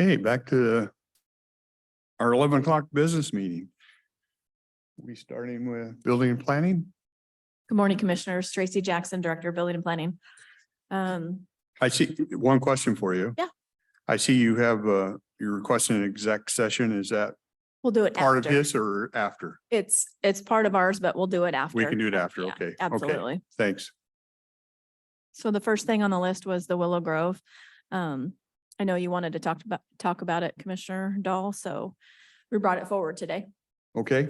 Okay, back to our 11 o'clock business meeting. We starting with building and planning. Good morning, Commissioners. Tracy Jackson, Director of Building and Planning. I see one question for you. Yeah. I see you have, you're requesting an exec session. Is that We'll do it part of after. this or after? It's part of ours, but we'll do it after. We can do it after. Yeah, Okay. absolutely. Okay. Thanks. So the first thing on the list was the Willow Grove. I know you wanted to talk about it, Commissioner Dahl, so we brought it forward today. Okay.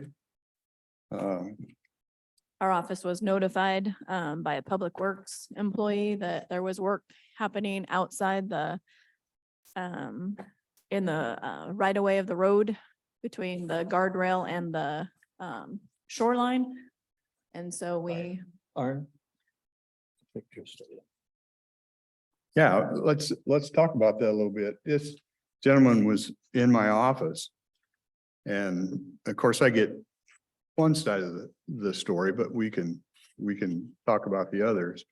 Our office was notified by a Public Works employee that there was work happening outside the in the right of way of the road between the guardrail and the shoreline. And so we Yeah, let's talk about that a little bit. This gentleman was in my office. And of course I get one side of the story, but we can talk about the others.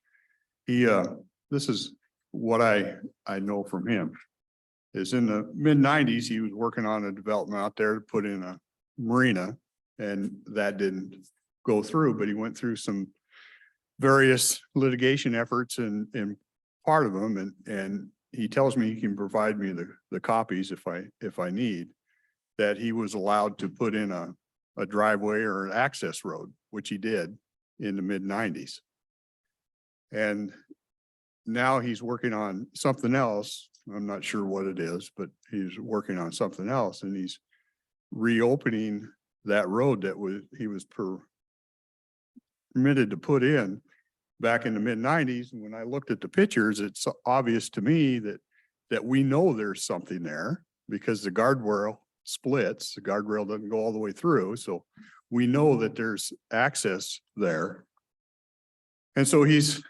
This is what I know from him is in the mid-90s, he was working on a development out there to put in a marina, and that didn't go through, but he went through some various litigation efforts and part of them. And he tells me he can provide me the copies if I need, that he was allowed to put in a driveway or an access road, which he did in the mid-90s. And now he's working on something else. I'm not sure what it is, but he's working on something else, and he's reopening that road that he was permitted to put in back in the mid-90s. And when I looked at the pictures, it's obvious to me that we know there's something there because the guardrail splits, the guardrail doesn't go all the way through. So we know that there's access there. And so he's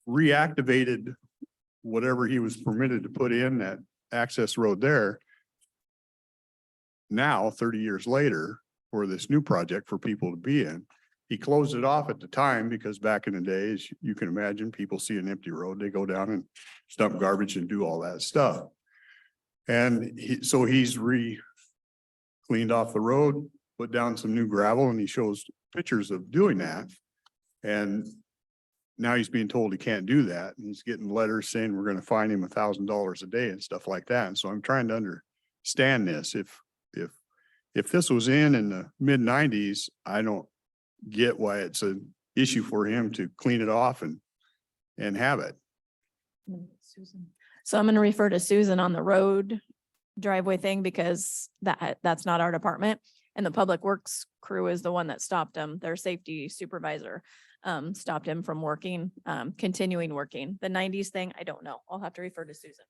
reactivated whatever he was permitted to put in that access road there. Now, 30 years later, for this new project for people to be in, he closed it off at the time because back in the days, you can imagine people see an empty road, they go down and dump garbage and do all that stuff. And so he's cleaned off the road, put down some new gravel, and he shows pictures of doing that. And now he's being told he can't do that. And he's getting letters saying we're going to fine him $1,000 a day and stuff like that. And so I'm trying to understand this. If this was in the mid-90s, I don't get why it's an issue for him to clean it off and have it. Susan. So I'm going to refer to Susan on the road driveway thing because that's not our department. And the Public Works crew is the one that stopped him. Their safety supervisor stopped him from working, continuing working. The 90s thing, I don't know. I'll have to refer to Susan.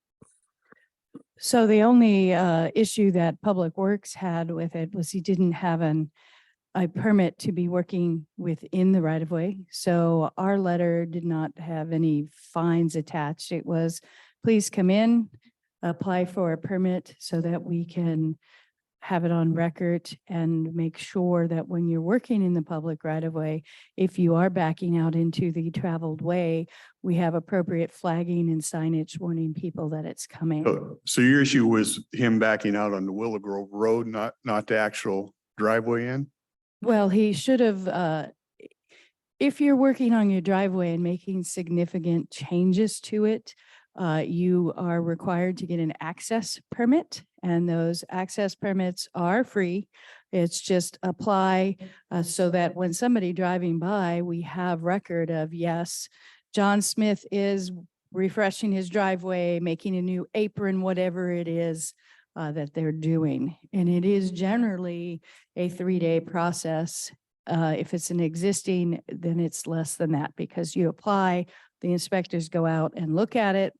So the only issue that Public Works had with it was he didn't have a permit to be working within the right of way. So our letter did not have any fines attached. It was, please come in, apply for a permit so that we can have it on record and make sure that when you're working in the public right of way, if you are backing out into the traveled way, we have appropriate flagging and signage warning people that it's coming. So your issue was him backing out on the Willow Grove Road, not the actual driveway in? Well, he should have, if you're working on your driveway and making significant changes to it, you are required to get an access permit, and those access permits are free. It's just apply so that when somebody driving by, we have record of, yes, John Smith is refreshing his driveway, making a new apron, whatever it is that they're doing. And it is generally a 3-day process. If it's an existing, then it's less than that because you apply, the inspectors go out and look at it.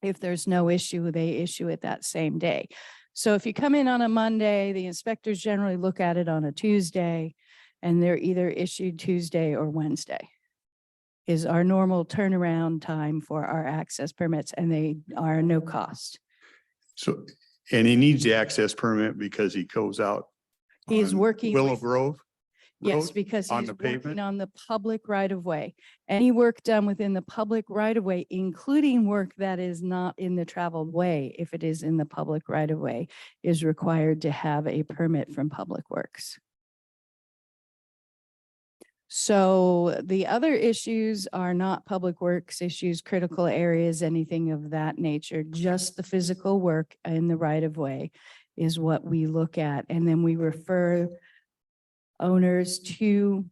If there's no issue, they issue it that same day. So if you come in on a Monday, the inspectors generally look at it on a Tuesday, and they're either issued Tuesday or Wednesday is our normal turnaround time for our access permits, and they are no cost. So, and he needs the access permit because he goes out. He's on working. Willow Grove. Yes, road? because on he's the working pavement? on the public right of way. Any work done within the public right of way, including work that is not in the traveled way, if it is in the public right of way, is required to have a permit from Public Works. So the other issues are not Public Works issues, critical areas, anything of that nature. Just the physical work in the right of way is what we look at. And then we refer owners to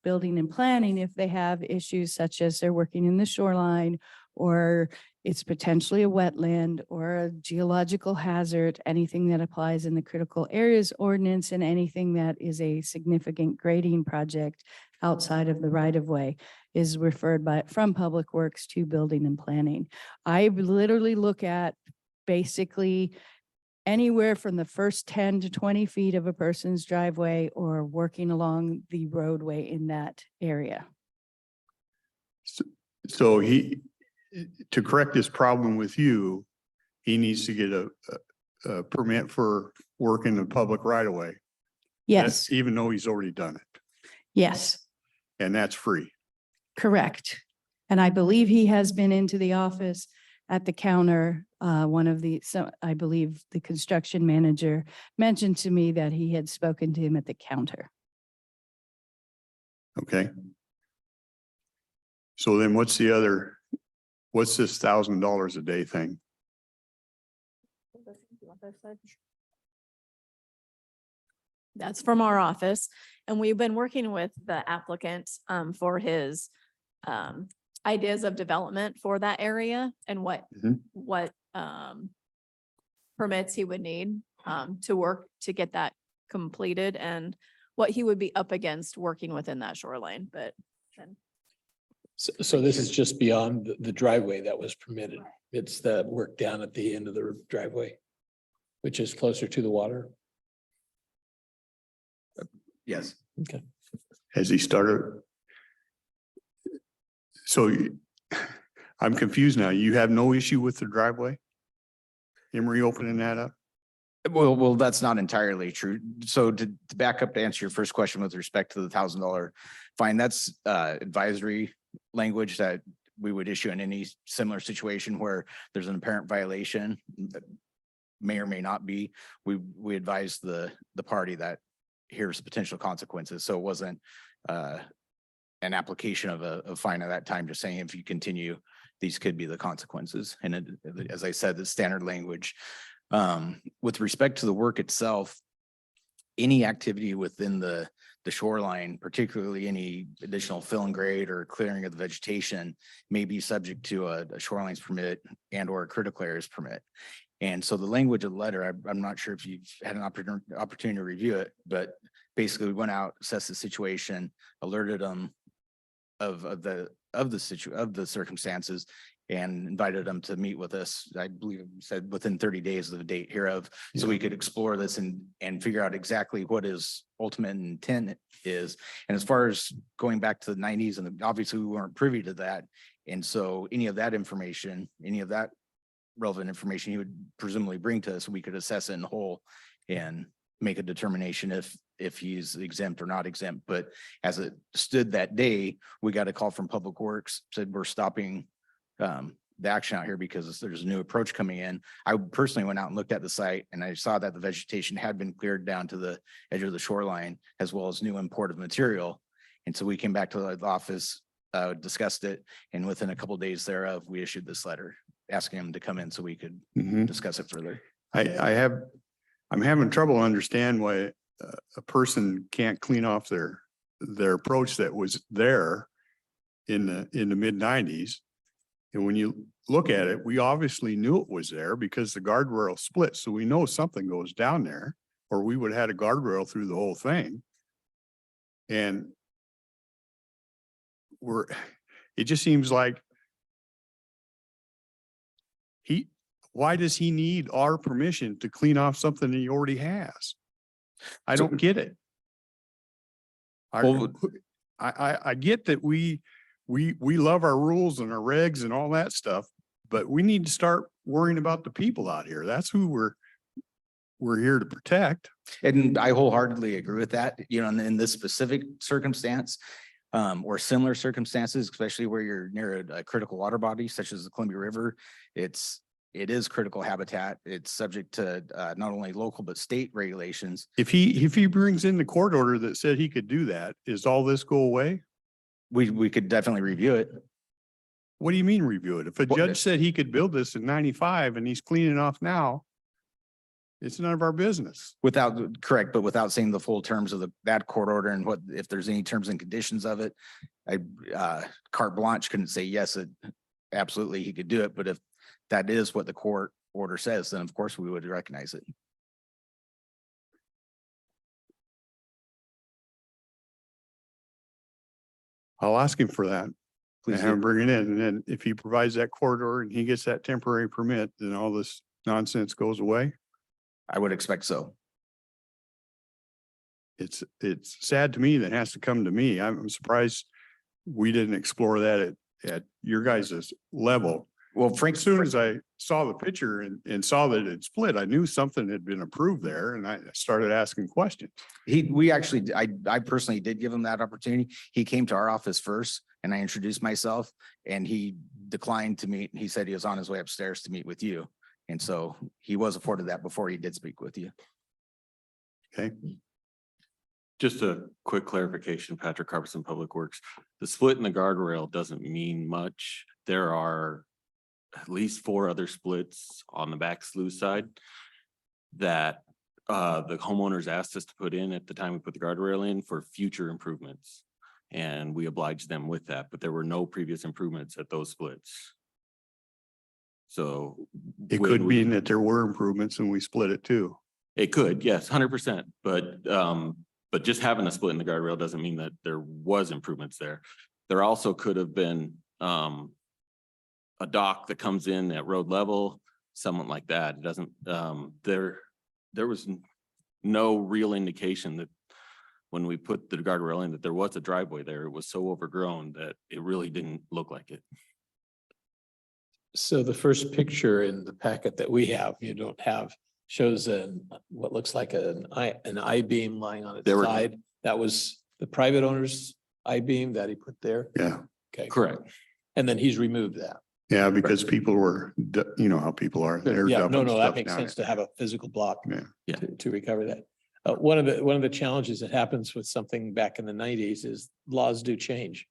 building and planning if they have issues such as they're working in the shoreline, or it's potentially a wetland or a geological hazard, anything that applies in the critical areas ordinance, and anything that is a significant grading project outside of the right of way is referred from Public Works to building and planning. I literally look at basically anywhere from the first 10 to 20 feet of a person's driveway or working along the roadway in that area. So to correct this problem with you, he needs to get a permit for work in the public right of way. Yes, Even though he's already done it, yes, and that's free. correct. And I believe he has been into the office at the counter. I believe the construction manager mentioned to me that he had spoken to him at the counter. Okay. So then what's this $1,000 a day thing? That's from our office, and we've been working with the applicant for his ideas of development for that area and what permits he would need to work to get that completed and what he would be up against working within that shoreline, but then So this is just beyond the driveway that was permitted. It's the work down at the end of the driveway, which is closer to the water. Yes. Okay. Has he started? So I'm confused now. You have no issue with the driveway? Him reopening that up? Well, that's not entirely true. So to back up to answer your first question with respect to the $1,000 fine, that's advisory language that we would issue in any similar situation where there's an apparent violation that may or may not be. We advise the party that here's the potential consequences. So it wasn't an application of a fine at that time, just saying if you continue, these could be the consequences. And as I said, the standard language. With respect to the work itself, any activity within the shoreline, particularly any additional fill and grade or clearing of the vegetation, may be subject to a shorelines permit and or a critical areas permit. And so the language of the letter, I'm not sure if you've had an opportunity to review it, but basically we went out, assessed the situation, alerted them of the circumstances, and invited them to meet with us. I believe it said within 30 days of the date hereof, so we could explore this and figure out exactly what his ultimate intent is. And as far as going back to the 90s, and obviously we weren't privy to that. And so any of that information, any of that relevant information he would presumably bring to us, we could assess it in whole and make a determination if he's exempt or not exempt. But as it stood that day, we got a call from Public Works, said we're stopping the action out here because there's a new approach coming in. I personally went out and looked at the site, and I saw that the vegetation had been cleared down to the edge of the shoreline, as well as new import of material. And so we came back to the office, discussed it, and within a couple of days thereof, we issued this letter asking him to come in so we could discuss it further. I'm having trouble understand why a person can't clean off their approach that was there in the mid-90s. And when you look at it, we obviously knew it was there because the guardrail split. So we know something goes down there, or we would have had a guardrail through the whole thing. And it just seems like why does he need our permission to clean off something he already has? I don't get it. I get that we love our rules and our regs and all that stuff, but we need to start worrying about the people out here. That's who we're here to protect And I wholeheartedly agree with that, you know, in this specific circumstance, or similar circumstances, especially where you're near a critical water body such as the Columbia River, it is critical habitat. It's subject to, not only local, but state regulations. If he brings in the court order that said he could do that, is all this go away? We could definitely review it. What do you mean review it? If a What- judge said he could build this in 95 and he's cleaning off now, it's none of our business. Without, correct, but without seeing the full terms of that court order and what, if there's any terms and conditions of it. Carte blanche couldn't say, yes, absolutely, he could do it, but if that is what the court order says, then of course we would recognize it. I'll ask him for that and Please have him do. bring it in. And then if he provides that corridor and he gets that temporary permit, then all this nonsense goes away. I would expect so. It's sad to me that it has to come to me. I'm surprised we didn't explore that at your guys' level. Well, Frank, As soon as I saw the picture and saw that it split, I knew something had been approved there and I started asking questions. we actually, I personally did give him that opportunity. He came to our office first and I introduced myself and he declined to meet. He said he was on his way upstairs to meet with you. And so he was afforded that before he did speak with you. Okay. Just a quick clarification, Patrick Carpson, Public Works. The split in the guardrail doesn't mean much. There are at least 4 other splits on the back sluice side that the homeowners asked us to put in at the time we put the guardrail in for future improvements. And we obliged them with that, but there were no previous improvements at those splits. So It when could we- mean that there were improvements and we split it too. It could, yes, 100%, but just having a split in the guardrail doesn't mean that there was improvements there. There also could have been a dock that comes in at road level, something like that. It doesn't, there was no real indication that when we put the guardrail in, that there was a driveway there. It was so overgrown that it really didn't look like it. So the first picture in the packet that we have, you don't have, shows what looks like an I-beam lying on its There were- side. That was the private owner's I-beam that he put there. Yeah. Okay. Correct. And then he's removed that. Yeah, because people were, you know how people are. They're Yeah, no, dumping no, that stuff makes down sense it. to have a physical block Yeah. to recover that. One of the challenges that happens with something back in the 90s is laws do change.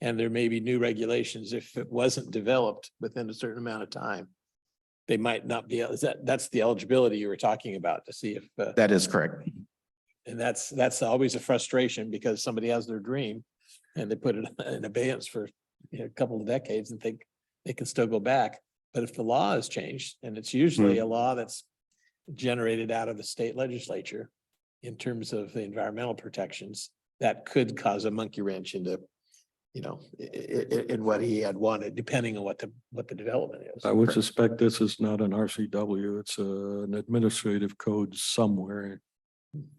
And there may be new regulations if it wasn't developed within a certain amount of time. They might not be, that's the eligibility you were talking about to see if, That is correct. and that's always a frustration because somebody has their dream and they put it in abeyance for a couple of decades and think they can still go back. But if the law has changed, and it's usually a law that's generated out of the state legislature in terms of the environmental protections, that could cause a monkey wrench into, in what he had wanted, depending on what the development is. I would suspect this is not an RCW, it's an administrative code somewhere.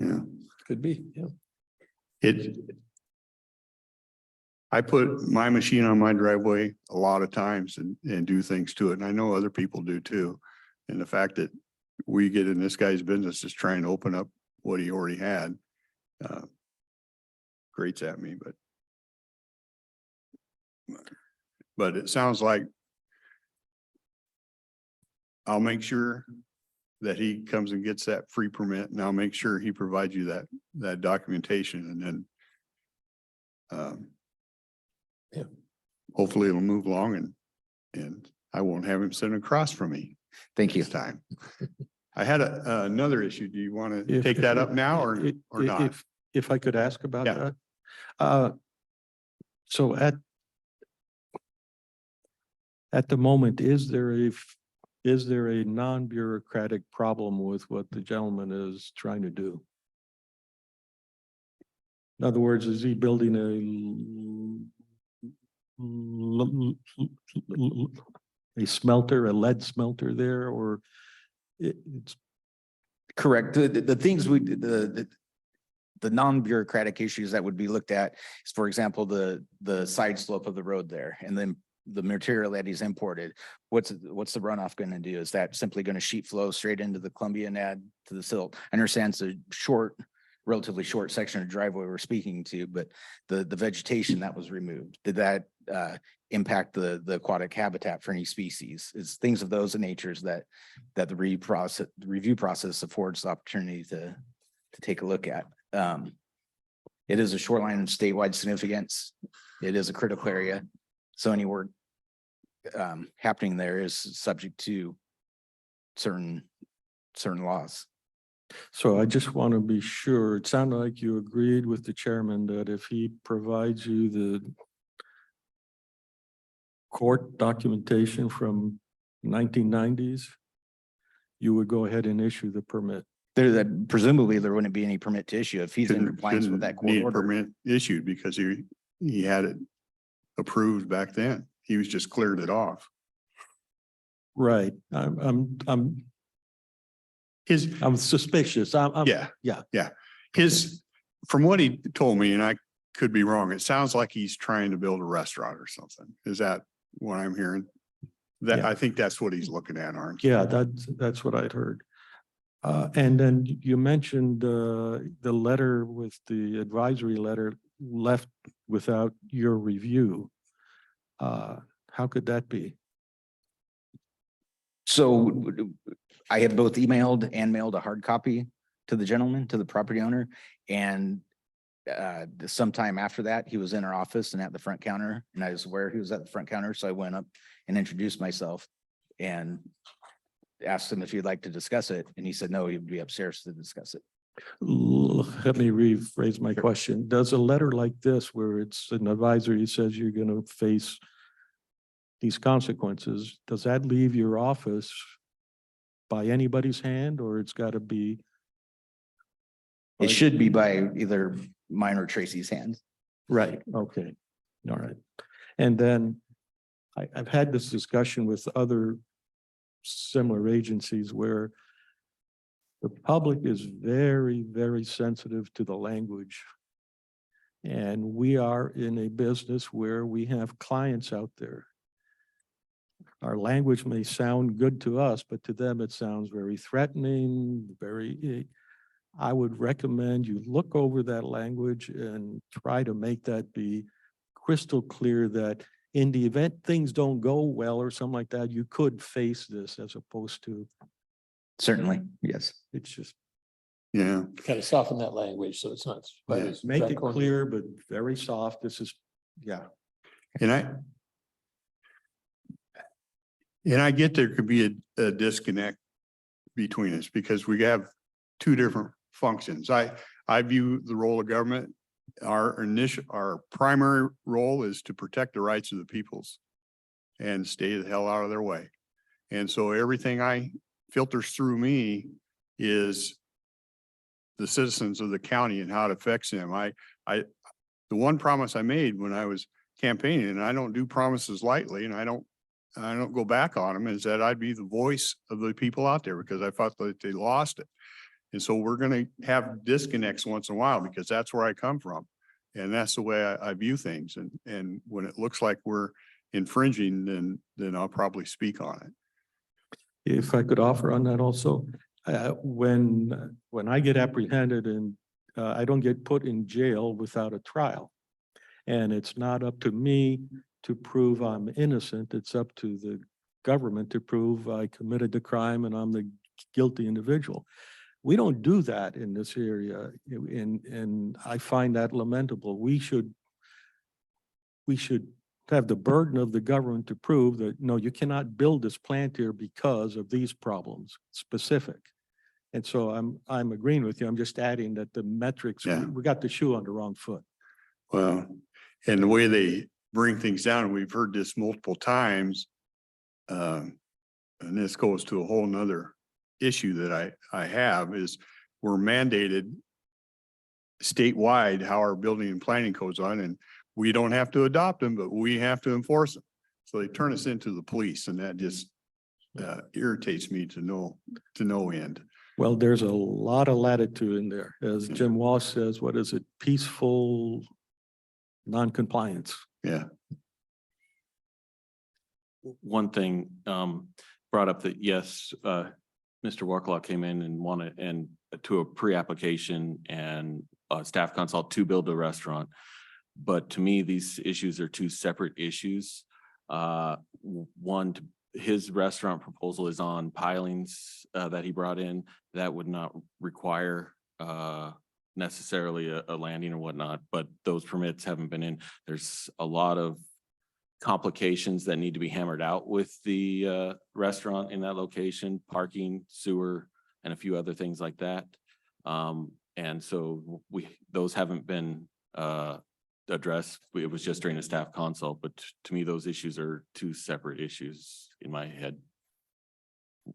Yeah. Could be, yeah. I put my machine on my driveway a lot of times and do things to it. And I know other people do too. And the fact that we get in this guy's business is trying to open up what he already had. Grates at me, but it sounds like I'll make sure that he comes and gets that free permit and I'll make sure he provides you that documentation and then Yeah. hopefully it'll move along and I won't have him sitting across from me Thank you. this time. I had another issue. Do you want to If- take that up now or not? If I could ask about Yeah. that. So at the moment, is there a non-bureaucratic problem with what the gentleman is trying to do? In other words, is he building a smelter, a lead smelter there, or it's Correct. The things the non-bureaucratic issues that would be looked at is, for example, the side slope of the road there and then the material that he's imported, what's the runoff going to do? Is that simply going to sheet flow straight into the Columbia and add to the silt? I understand it's a relatively short section of driveway we're speaking to, but the vegetation that was removed, did that impact the aquatic habitat for any species? It's things of those natures that the review process affords the opportunity to take a look at. It is a shoreline of statewide significance. It is a critical area. So any work happening there is subject to certain laws. So I just want to be sure, it sounded like you agreed with the chairman that if he provides you the court documentation from 1990s, you would go ahead and issue the permit. That presumably there wouldn't be any permit to issue if he's in compliance with that Didn't court need a order. permit issued because he had it approved back then. He was just cleared it off. Right. I'm His, suspicious. yeah. From what he told me, and I could be wrong, it sounds like he's trying to build a restaurant or something. Is that what I'm hearing? That, Yeah. I think that's what he's looking at, aren't you? Yeah, that's what I'd heard. And then you mentioned the letter with the advisory letter left without your review. How could that be? So I had both emailed and mailed a hard copy to the gentleman, to the property owner. And sometime after that, he was in our office and at the front counter, and I was aware he was at the front counter. So I went up and introduced myself and asked him if he'd like to discuss it. And he said, no, he'd be upstairs to discuss it. Let me rephrase my question. Does a letter like this, where it's an advisory says you're going to face these consequences, does that leave your office by anybody's hand, or it's got to be? It should be by either mine or Tracy's hands. Right, okay, all right. And then I've had this discussion with other similar agencies where the public is very, very sensitive to the language. And we are in a business where we have clients out there. Our language may sound good to us, but to them it sounds very threatening, I would recommend you look over that language and try to make that be crystal clear that in the event things don't go well or something like that, you could face this, as opposed to, Certainly, yes. it's just, Yeah. Kind of soften that language, so it's not. quite Yeah. as make it draconian. clear, but very soft. This is, yeah. And I get there could be a disconnect between us because we have two different functions. I view the role of government, our primary role is to protect the rights of the peoples and stay the hell out of their way. And so everything I filters through me is the citizens of the county and how it affects them. The one promise I made when I was campaigning, and I don't do promises lightly, and I don't go back on them, is that I'd be the voice of the people out there because I thought that they lost it. And so we're going to have disconnects once in a while because that's where I come from. And that's the way I view things. And when it looks like we're infringing, then I'll probably speak on it. If I could offer on that also, when I get apprehended and I don't get put in jail without a trial. And it's not up to me to prove I'm innocent. It's up to the government to prove I committed the crime and I'm the guilty individual. We don't do that in this area, and I find that lamentable. We should have the burden of the government to prove that, no, you cannot build this plant here because of these problems, specific. And so I'm agreeing with you. I'm just adding that the metrics, Yeah. we got the shoe on the wrong foot. Well, and the way they bring things down, we've heard this multiple times. And this goes to a whole nother issue that I have is we're mandated statewide how our building and planning codes on, and we don't have to adopt them, but we have to enforce them. So they turn us into the police, and that just irritates me to no end. Well, there's a lot of latitude in there. As Jim Walsh says, what is it? Peaceful non-compliance. Yeah. one thing, brought up that, yes, Mr. Warclaw came in and wanted, and to a pre-application and a staff consult to build a restaurant. But to me, these issues are two separate issues. One, his restaurant proposal is on pilings that he brought in. That would not require necessarily a landing or whatnot, but those permits haven't been in. There's a lot of complications that need to be hammered out with the restaurant in that location, parking, sewer, and a few other things like that. And so those haven't been addressed. It was just during the staff consult, but to me, those issues are two separate issues in my head.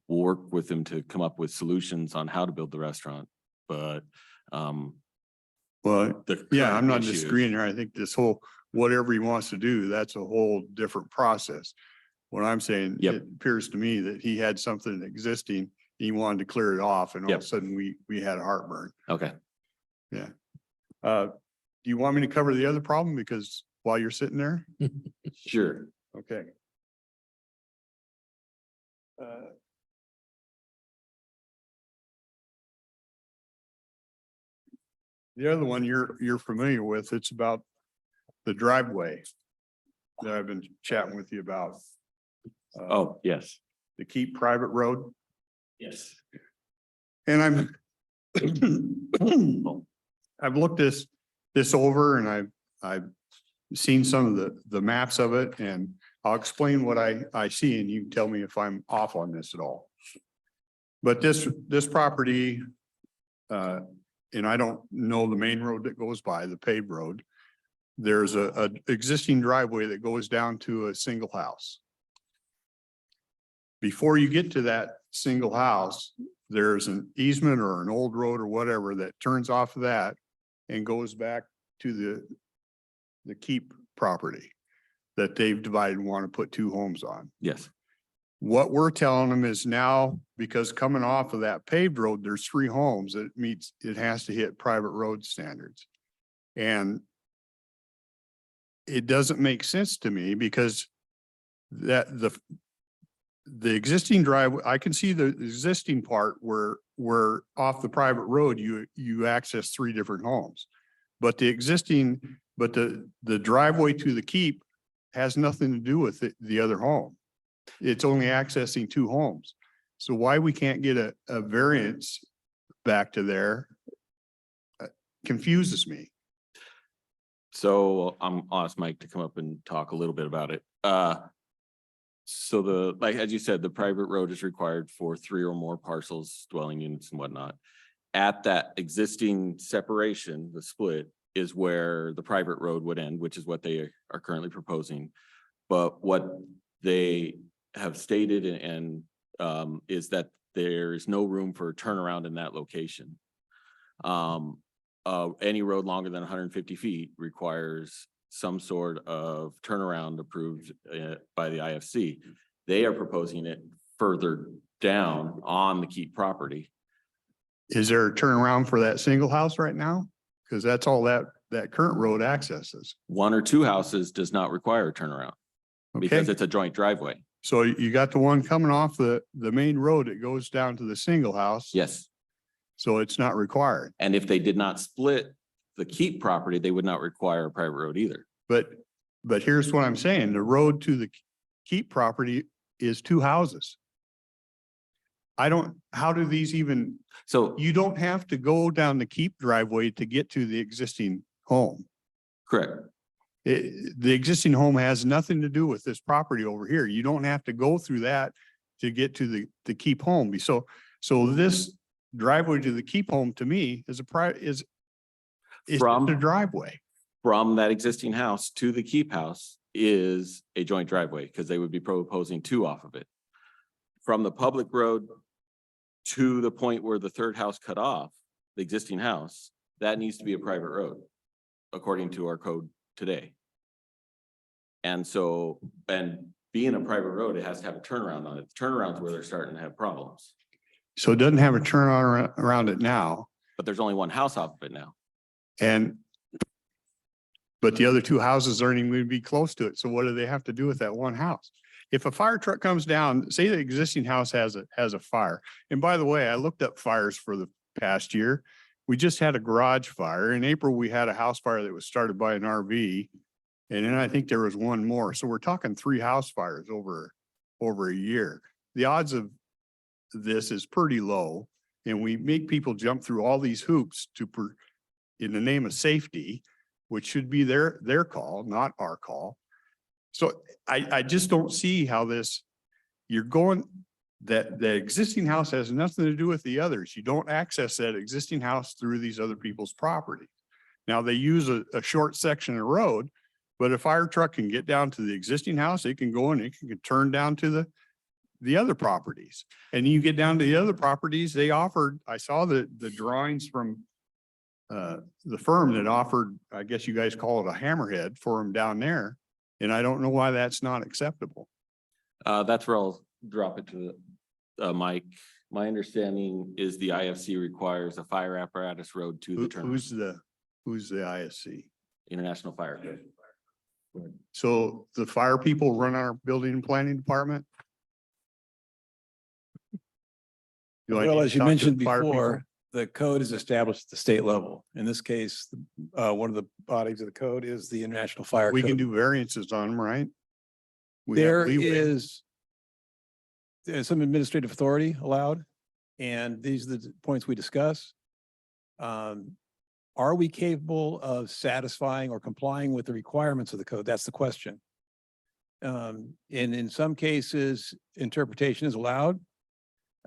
We'll work with them to come up with solutions on how to build the restaurant, but Well, the yeah, current I'm not issue- disagreeing here. I think this whole, whatever he wants to do, that's a whole different process. What I'm saying, Yep. it appears to me that he had something existing, he wanted to clear it off, and all of Yep. a sudden we had a heartburn. Okay. Do you want me to cover the other problem? Because while you're sitting there, Sure. okay. The other one you're familiar with, it's about the driveway that I've been chatting with you about. Oh, yes. The Keep private road, Yes. and I've looked this over, and I've seen some of the maps of it, and I'll explain what I see, and you can tell me if I'm off on this at all. But this property, and I don't know the main road that goes by, the paved road. There's a existing driveway that goes down to a single house. Before you get to that single house, there's an easement or an old road or whatever that turns off of that and goes back to the Keep property that they've divided and want to put two homes on. Yes. What we're telling them is now, because coming off of that paved road, there's 3 homes that it has to hit private road standards. And it doesn't make sense to me, because that the existing driveway, I can see the existing part where off the private road, you access 3 different homes. But the driveway to the Keep has nothing to do with the other home. It's only accessing 2 homes. So why we can't get a variance back to there confuses me. So I'll ask Mike to come up and talk a little bit about it. So like, as you said, the private road is required for 3 or more parcels, dwelling units and whatnot. At that existing separation, the split is where the private road would end, which is what they are currently proposing. But what they have stated and is that there is no room for a turnaround in that location. Any road longer than 150 feet requires some sort of turnaround approved by the IFC. They are proposing it further down on the Keep property. Is there a turnaround for that single house right now? Because that's all that current road accesses. 1 or 2 houses does not require a turnaround because Okay, it's a joint driveway. so you got the one coming off the main road that goes down to the single house. Yes. So it's not required, And if they did not split the Keep property, they would not require a private road either. but here's what I'm saying. The road to the Keep property is 2 houses. How do these even, So, you don't have to go down the Keep driveway to get to the existing home. correct. The existing home has nothing to do with this property over here. You don't have to go through that to get to the Keep home. So this driveway to the Keep home to me is is From- just a driveway. From that existing house to the Keep house is a joint driveway because they would be proposing 2 off of it. From the public road to the point where the 3rd house cut off, the existing house, that needs to be a private road, according to our code today. And so, and being a private road, it has to have a turnaround on it. Turnarounds where they're starting to have problems, So it doesn't have a turnaround around it now. but there's only 1 house off of it now. And But the other two houses aren't even going to be close to it. So what do they have to do with that one house? If a fire truck comes down, say the existing house has a fire. And by the way, I looked up fires for the past year. We just had a garage fire. In April, we had a house fire that was started by an RV. And then I think there was one more. So we're talking 3 house fires over a year. The odds of this is pretty low. And we make people jump through all these hoops in the name of safety, which should be their call, not our call. So I just don't see how that the existing house has nothing to do with the others. You don't access that existing house through these other people's property. Now they use a short section of road, but a fire truck can get down to the existing house. It can go and it can turn down to the other properties. And you get down to the other properties, I saw the drawings from the firm that offered, I guess you guys call it a hammerhead for them down there. And I don't know why that's not acceptable. That's where I'll drop it to Mike. My understanding is the IFC requires a fire apparatus road to the terminal. Who's the ISC? International Fire Code. So the fire people run our building and planning department? Do I need Well, to as you talk to mentioned the fire people? before, the code is established at the state level. In this case, one of the bodies of the code is the International Fire We can Code. do variances on them, right? We have There leeway. is there's some administrative authority allowed, and these are the points we discuss. Are we capable of satisfying or complying with the requirements of the code? That's the question. And in some cases, interpretation is allowed.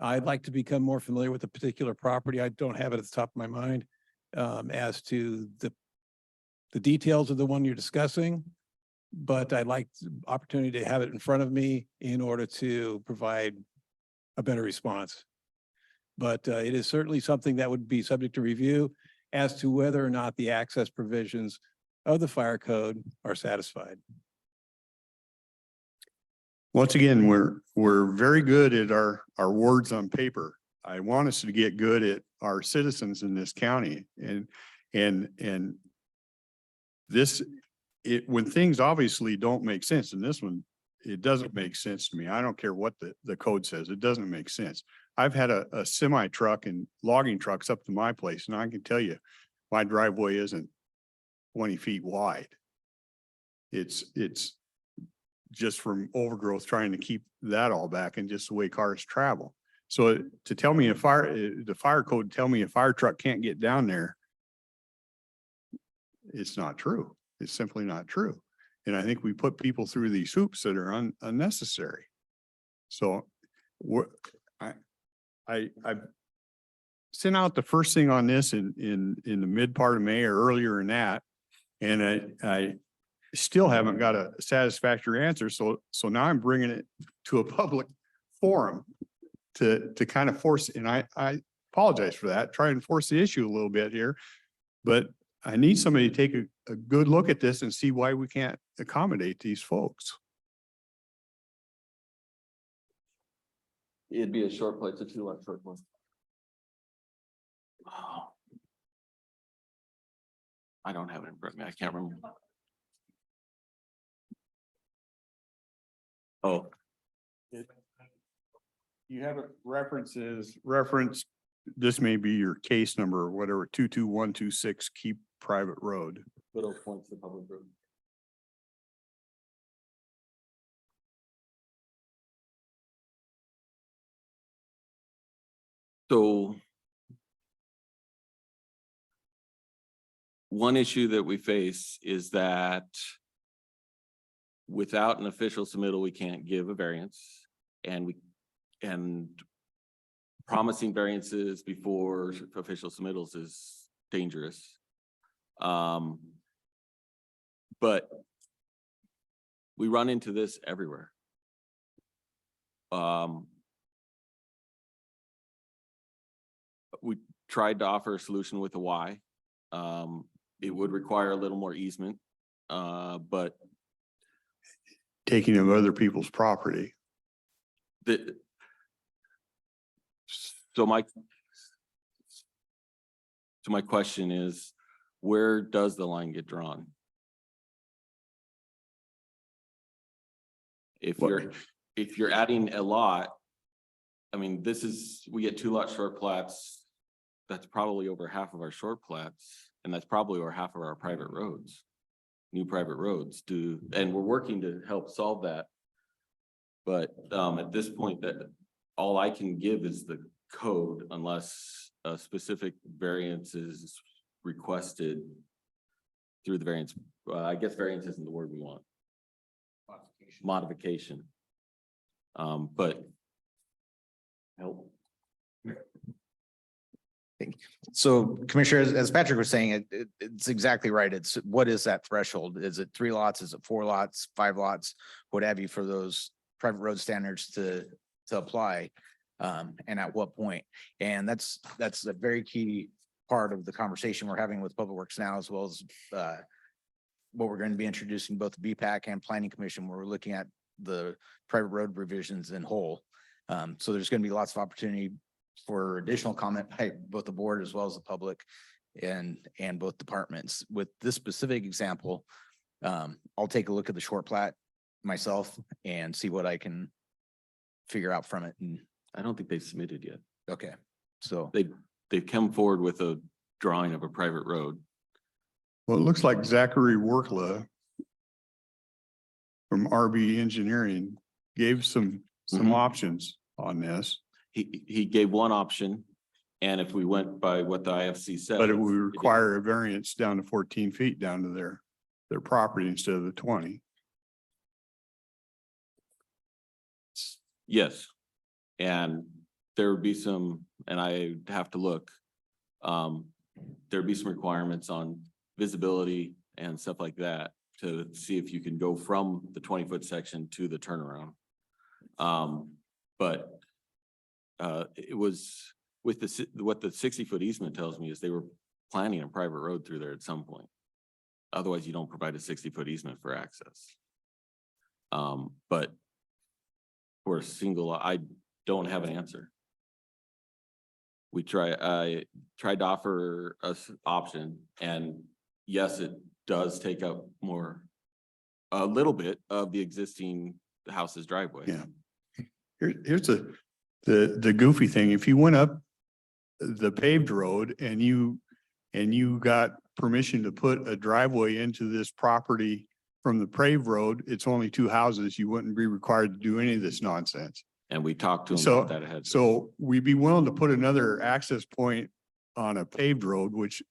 I'd like to become more familiar with the particular property. I don't have it at the top of my mind as to the details of the one you're discussing, but I'd like the opportunity to have it in front of me in order to provide a better response. But it is certainly something that would be subject to review as to whether or not the access provisions of the fire code are satisfied. Once again, we're very good at our words on paper. I want us to get good at our citizens in this county and this, when things obviously don't make sense, and this one, it doesn't make sense to me. I don't care what the code says. It doesn't make sense. I've had a semi truck and logging trucks up to my place, and I can tell you, my driveway isn't 20 feet wide. It's just from overgrowth, trying to keep that all back and just the way cars travel. So to tell me the fire code tell me a fire truck can't get down there, it's not true. It's simply not true. And I think we put people through these hoops that are unnecessary. So I sent out the first thing on this in the mid part of May or earlier than that. And I still haven't got a satisfactory answer. So now I'm bringing it to a public forum to kind of force, and I apologize for that, try and force the issue a little bit here. But I need somebody to take a good look at this and see why we can't accommodate these folks. It'd be a short play, it's a 2-lot short one. Oh. I don't have it in front of me. I can't remember. Oh, You have it reference, this may be your case number or whatever, 22126 Keep Private Road. Little points to public road. So one issue that we face is that without an official submittal, we can't give a variance, and promising variances before official submittals is dangerous. But we run into this everywhere. We tried to offer a solution with a Y. It would require a little more easement, but Taking of other people's property. So my question is, where does the line get drawn? If What- you're adding a lot, I mean, we get 2 lot short plats. That's probably over half of our short plats, and that's probably over half of our private roads. New private roads and we're working to help solve that. But at this point, that all I can give is the code unless a specific variance is requested through the variance. I guess variance isn't the word we want. Modification. But help. So Commissioner, as Patrick was saying, it's exactly right. It's what is that threshold? Is it 3 lots? Is it 4 lots, 5 lots, what have you for those private road standards to apply? And at what point? And that's a very key part of the conversation we're having with Public Works now, as well as what we're going to be introducing both the BPAC and Planning Commission, where we're looking at the private road revisions in whole. So there's going to be lots of opportunity for additional comment by both the board as well as the public and both departments. With this specific example, I'll take a look at the short plat myself and see what I can figure out from it. And I don't think they've submitted yet. okay, so They've come forward with a drawing of a private road. Well, it looks like Zachary Workla from RB Engineering gave some Mhm. options on this, He gave one option, and if we went by what the IFC said. but it would require a variance down to 14 feet down to their property instead of the 20. Yes, and there would be some, and I have to look. There'd be some requirements on visibility and stuff like that to see if you can go from the 20-foot section to the turnaround. But it was with what the 60-foot easement tells me is they were planning a private road through there at some point. Otherwise, you don't provide a 60-foot easement for access. But for a single, I don't have an answer. I tried to offer us option, and yes, it does take up a little bit of the existing house's driveway. Yeah. Here's the goofy thing. If you went up the paved road and you got permission to put a driveway into this property from the paved road, it's only 2 houses. You wouldn't be required to do any of this nonsense. And we talked to them So, about that ahead. so we'd be willing to put another access point on a paved road, which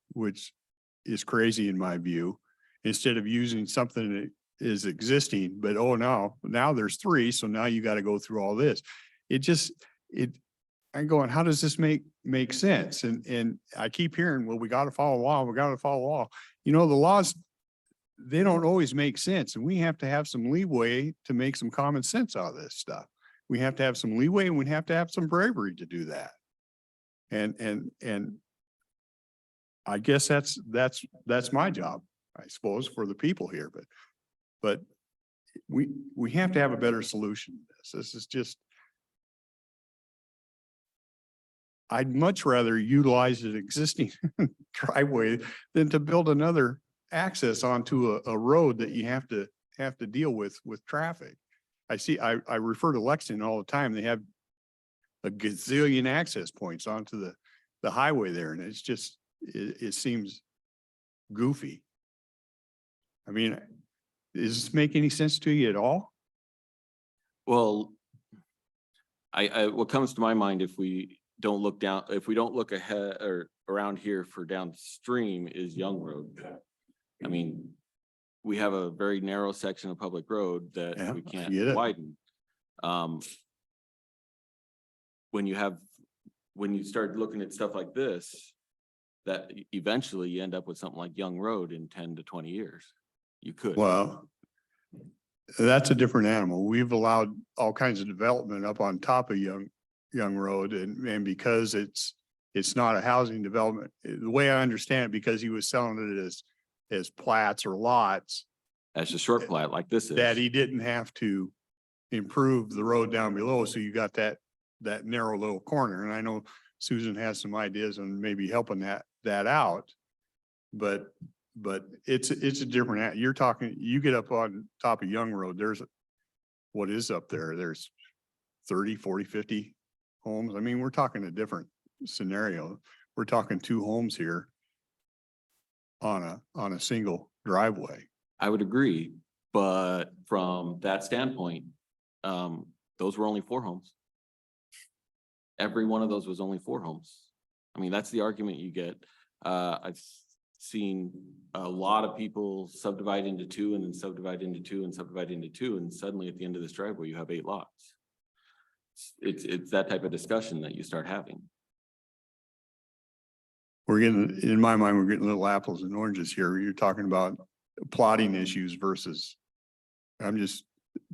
is crazy in my view, instead of using something that is existing, but now there's 3. So now you got to go through all this. I'm going, how does this make sense? And I keep hearing, well, we got to follow law. We got to follow law. The laws, they don't always make sense, and we have to have some leeway to make some common sense out of this stuff. We have to have some leeway, and we have to have some bravery to do that. And I guess that's my job, I suppose, for the people here, but we have to have a better solution to this. This is just, I'd much rather utilize an existing driveway than to build another access onto a road that you have to deal with traffic. I refer to Lexington all the time. They have a gazillion access points onto the highway there, and it's just, it seems goofy. I mean, does this make any sense to you at all? Well, what comes to my mind if we don't look ahead or around here for downstream is Young Road. I mean, we have a very narrow section of public road that Yeah, we I get can't it. widen. When you start looking at stuff like this, that eventually you end up with something like Young Road in 10 to 20 years. You could. Well, that's a different animal. We've allowed all kinds of development up on top of Young Road, and because it's not a housing development, the way I understand it, because he was selling it as plats or lots, As a short plat like this is. that he didn't have to improve the road down below. So you got that narrow little corner. And I know Susan has some ideas on maybe helping that out. But it's a different, you're talking, you get up on top of Young Road, what is up there. There's 30, 40, 50 homes. I mean, we're talking a different scenario. We're talking 2 homes here on a single driveway. I would agree, but from that standpoint, those were only 4 homes. Every one of those was only 4 homes. I mean, that's the argument you get. I've seen a lot of people subdivide into 2 and then subdivide into 2 and subdivide into 2, and suddenly at the end of this driveway, you have 8 lots. It's that type of discussion that you start having. We're getting, in my mind, we're getting little apples and oranges here. You're talking about plotting issues versus, I'm just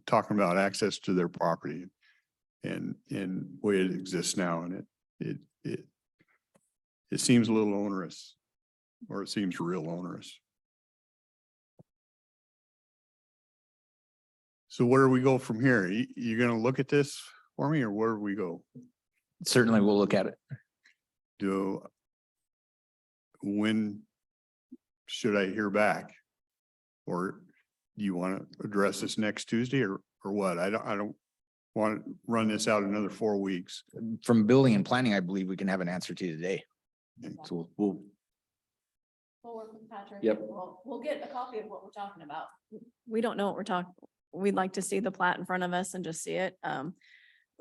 talking about access to their property and way it exists now. And it seems a little onerous, or it seems real onerous. So where do we go from here? You gonna look at this for me, or where do we go? Certainly we'll look at it. When should I hear back? Or do you want to address this next Tuesday or what? I don't want to run this out another 4 weeks. From building and planning, I believe we can have an answer to you today. So we'll, We'll work with Patrick. Yep. We'll get a copy of what we're talking about. We don't know what we're talking, we'd like to see the plat in front of us and just see it.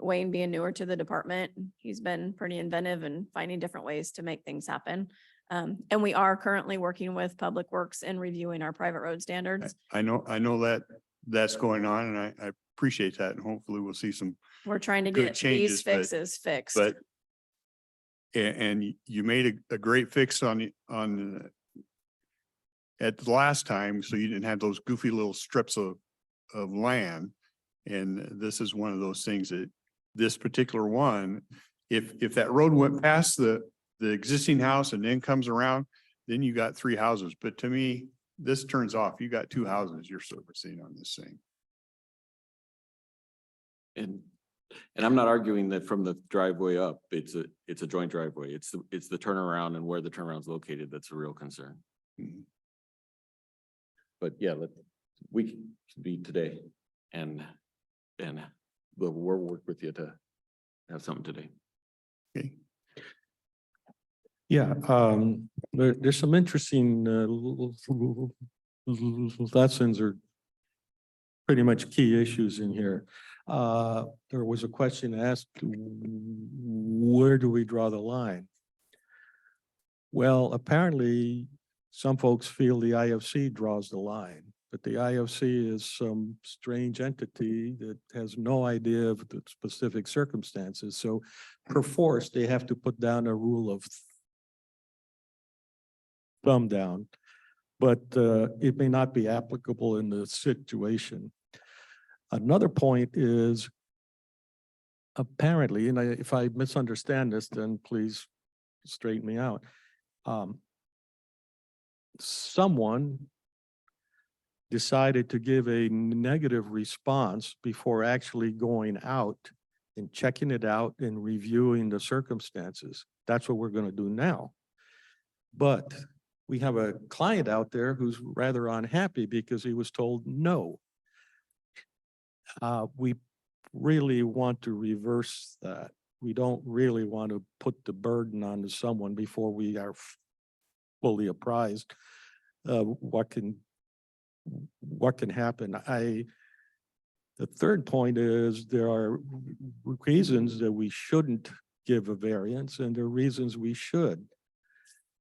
Wayne being newer to the department, he's been pretty inventive and finding different ways to make things happen. And we are currently working with Public Works and reviewing our private road standards. I know that that's going on, and I appreciate that. And hopefully we'll see some, We're trying to good get changes, these but- fixes fixed. but and you made a great fix at the last time, so you didn't have those goofy little strips of land. And this is one of those things that this particular one, if that road went past the existing house and then comes around, then you got 3 houses. But to me, this turns off. You got 2 houses you're servicing on this thing. and I'm not arguing that from the driveway up, it's a joint driveway. It's the turnaround and where the turnaround's located that's a real concern. Mhm. But yeah, we can be today and we'll work with you to have something today. Okay. Yeah, there's some interesting lessons or pretty much key issues in here. There was a question asked, where do we draw the line? Well, apparently, some folks feel the IFC draws the line, but the IFC is some strange entity that has no idea of the specific circumstances. So per force, they have to put down a rule of thumb down, but it may not be applicable in the situation. Another point is apparently, and if I misunderstand this, then please straighten me out. Someone decided to give a negative response before actually going out and checking it out and reviewing the circumstances. That's what we're going to do now. But we have a client out there who's rather unhappy because he was told no. We really want to reverse that. We don't really want to put the burden onto someone before we are fully apprised of what can happen. The third point is there are reasons that we shouldn't give a variance, and there are reasons we should.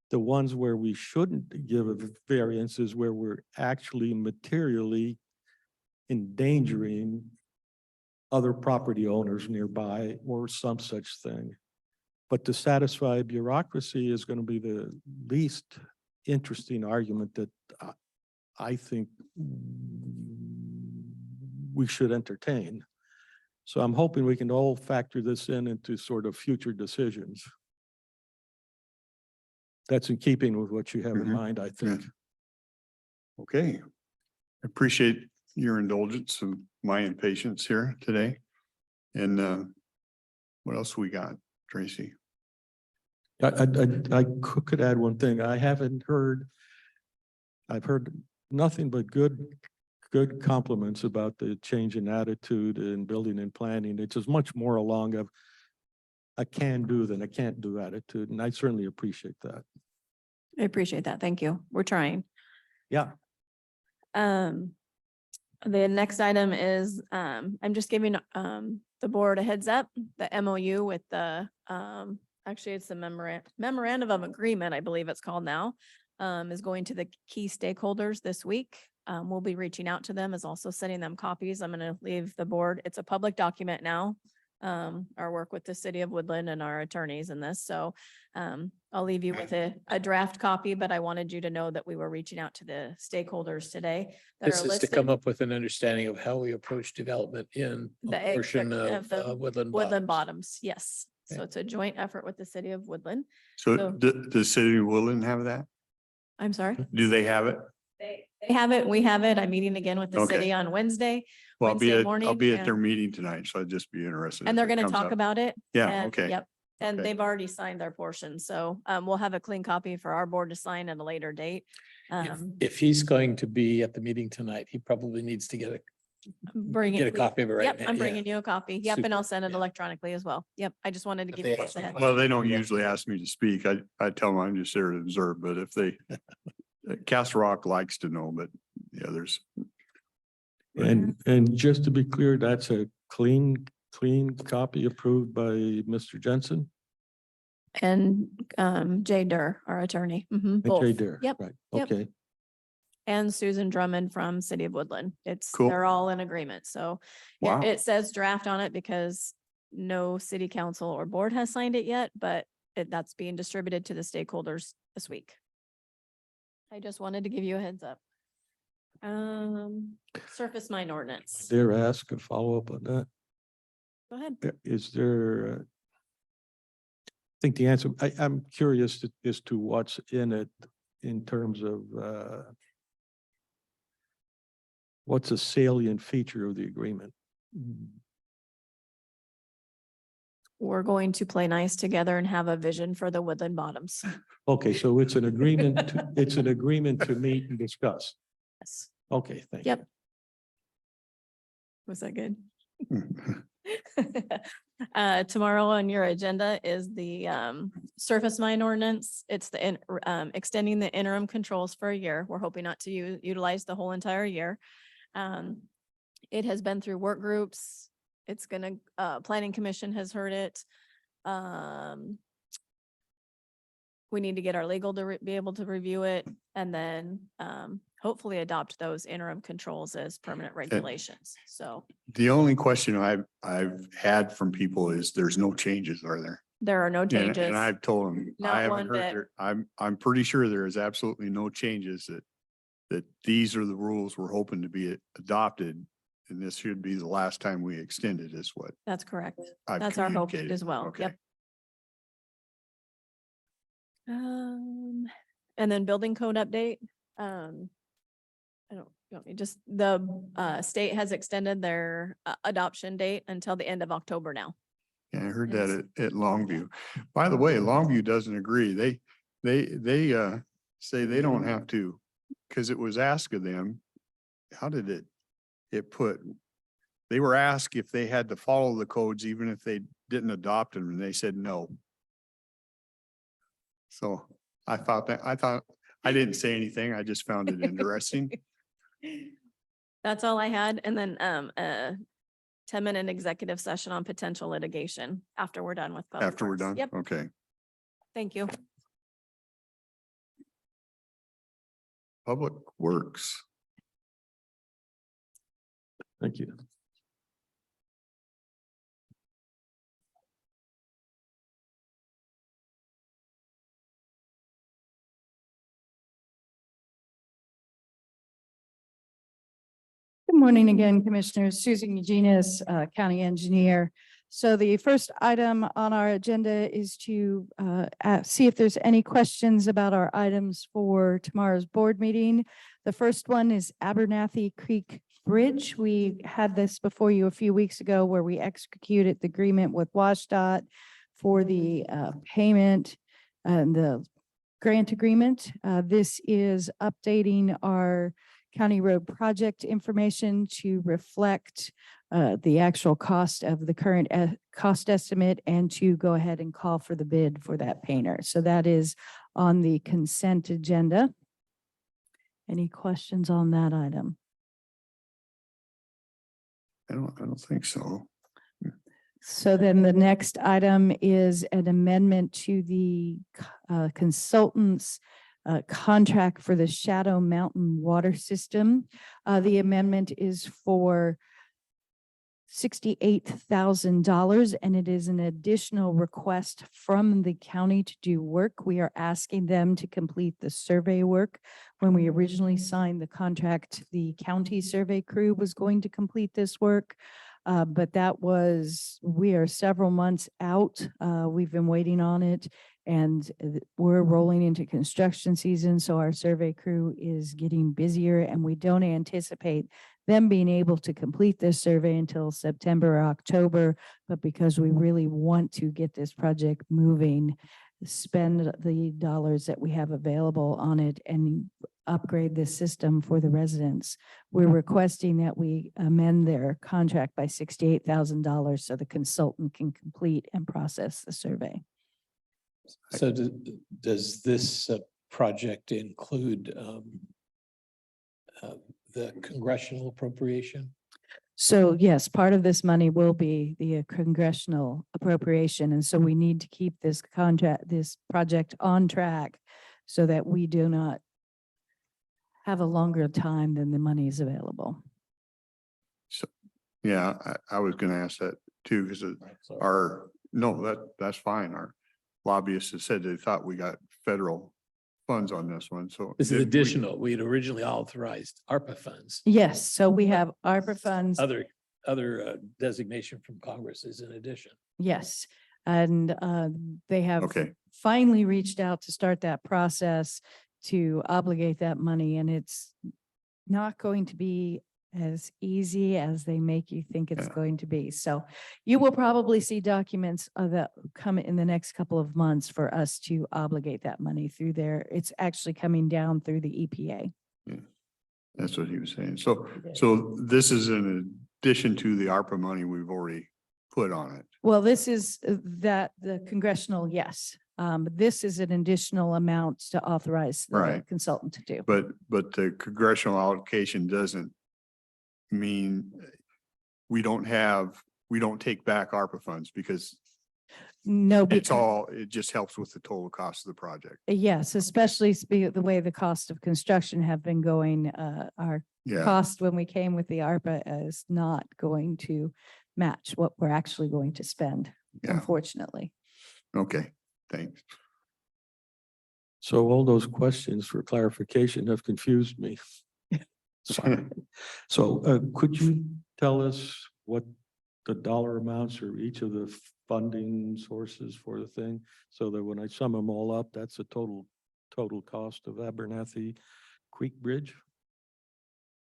The ones where we shouldn't give a variance is where we're actually materially endangering other property owners nearby or some such thing. But to satisfy bureaucracy is going to be the least interesting argument that I think we should entertain. So I'm hoping we can all factor this into sort of future decisions. That's in keeping with what you have in Mhm. mind, I think. Okay. Appreciate your indulgence of my impatience here today. And what else we got, Tracy? I could add one thing. I've heard nothing but good good compliments about the change in attitude in building and planning. It's as much more along of a can do than a can't do attitude, and I certainly appreciate that. I appreciate that. Thank you. We're trying. Yeah. The next item is, I'm just giving, the board a heads up, the MOU with the, actually it's the memorandum of agreement, I believe it's called now, is going to the key stakeholders this week. We'll be reaching out to them, is also sending them copies. I'm going to leave the board. It's a public document now. Our work with the City of Woodland and our attorneys in this. So, I'll leave you with a draft copy, but I wanted you to know that we were reaching out to the stakeholders today. that This are is to come listed. up with an understanding of how we approach development in The a portion of the of Woodland. Woodland Bottoms. Bottoms, yes. So Okay. it's a joint effort with the City of Woodland. So So- does City of Woodland have that? I'm sorry. Do they have it? They have it, we have it. I'm meeting again with the Okay. city on Wednesday. Well, Wednesday I'll morning, be yeah. at their meeting tonight, so I'd just be interested. And if they're it gonna comes talk up. about it. Yeah, and- okay. Yep. And Okay. they've already signed their portion. So we'll have a clean copy for our board to sign at a later date. If he's going to be at the meeting tonight, he probably needs to get a copy of it right Yep, now. I'm Yeah. bringing you a copy. Yep, and Super, I'll send it yeah. electronically as well. Yep, I just wanted to If give they you have the heads. some Well, they don't Yeah. usually ask me to speak. I tell them I'm just there to observe, but if they, Castle Rock likes to know, but yeah, there's, And just to be clear, that's a clean copy approved by Mr. Jensen And Jay Durr, our attorney. Mhm, and Jay both. Dare. Yep, Right, yep. okay. and Susan Drummond from City of Woodland. Cool. They're all in agreement. So Wow. it says draft on it because no city council or board has signed it yet, but that's being distributed to the stakeholders this week. I just wanted to give you a heads up. Surface mine ordinance. Dare ask a follow-up on that. Go ahead. Is there, I think the answer, I'm curious as to what's in it in terms of, what's a salient feature of the agreement? We're going to play nice together and have a vision for the Woodland Bottoms. Okay, so it's an agreement, it's an agreement to meet and discuss. Yes. Okay, thank you. Yep. Was that good? Tomorrow on your agenda is the surface mine ordinance. It's the extending the interim controls for a year. We're hoping not to utilize the whole entire year. It has been through work groups. It's gonna, planning commission has heard it. We need to get our legal to be able to review it and then hopefully adopt those interim controls as permanent regulations. So the only question I've had from people is there's no changes, are there? there are no And changes. I've told them, Not I one haven't bit. heard there, I'm pretty sure there is absolutely no changes that these are the rules we're hoping to be adopted. And this should be the last time we extend it is what That's correct. I've That's our hope communicated. as well. Okay. Yep. And then building code update. I don't, you want me just, the state has extended their adoption date until the end of October now. Yeah, I heard Yes. that at Longview. By the way, Longview doesn't agree. They say they don't have to, because it was asked of them. How did it put? They were asked if they had to follow the codes, even if they didn't adopt them, and they said no. So I thought I didn't say anything. I just found it interesting. That's all I had. And then 10-minute executive session on potential litigation after we're done with. Public After we're Works. done? Yep, Okay. thank you. Public Works. Thank you. Good morning again, Commissioners. Susan Eugenius, County Engineer. So the first item on our agenda is to see if there's any questions about our items for tomorrow's board meeting. The first one is Abernathy Creek Bridge. We had this before you a few weeks ago where we executed the agreement with WashDOT for the payment and the grant agreement. This is updating our county road project information to reflect the actual cost of the current cost estimate and to go ahead and call for the bid for that painter. So that is on the consent agenda. Any questions on that item? I don't think so. So then the next item is an amendment to the consultant's contract for the Shadow Mountain Water System. The amendment is for $68,000, and it is an additional request from the county to do work. We are asking them to complete the survey work. When we originally signed the contract, the county survey crew was going to complete this work. But we are several months out. We've been waiting on it, and we're rolling into construction season. So our survey crew is getting busier, and we don't anticipate them being able to complete this survey until September or October. But because we really want to get this project moving, spend the dollars that we have available on it and upgrade this system for the residents, we're requesting that we amend their contract by $68,000 so the consultant can complete and process the survey. So does this project include the congressional appropriation? So yes, part of this money will be the congressional appropriation. And so we need to keep this project on track so that we do not have a longer time than the money is available. Yeah, I was gonna ask that too, because that's fine. Our lobbyists have said they thought we got federal funds on this one, so. This is did we- additional. We had originally authorized ARPA funds. Yes, so we have ARPA funds. Other designation from Congress is in addition. Yes, and they have Okay. finally reached out to start that process to obligate that money, and it's not going to be as easy as they make you think it's Yeah. going to be. So you will probably see documents that come in the next couple of months for us to obligate that money through there. It's actually coming down through the EPA. That's what he was saying. So this is in addition to the ARPA money we've already put on it. Well, this is the congressional, yes. This is an additional amount to authorize the Right. consultant to do. But the congressional allocation doesn't mean we don't take back ARPA funds because No, it just helps with the total cost of the project. yes, especially the way the cost of construction have been going, our Yeah, cost when we came with the ARPA is not going to match what we're actually going to spend, yeah. unfortunately. Okay, thanks. So all those questions for clarification have confused me. Sorry. So could you tell us what the dollar amounts are each of the funding sources for the thing? So that when I sum them all up, that's the total cost of Abernathy Creek Bridge?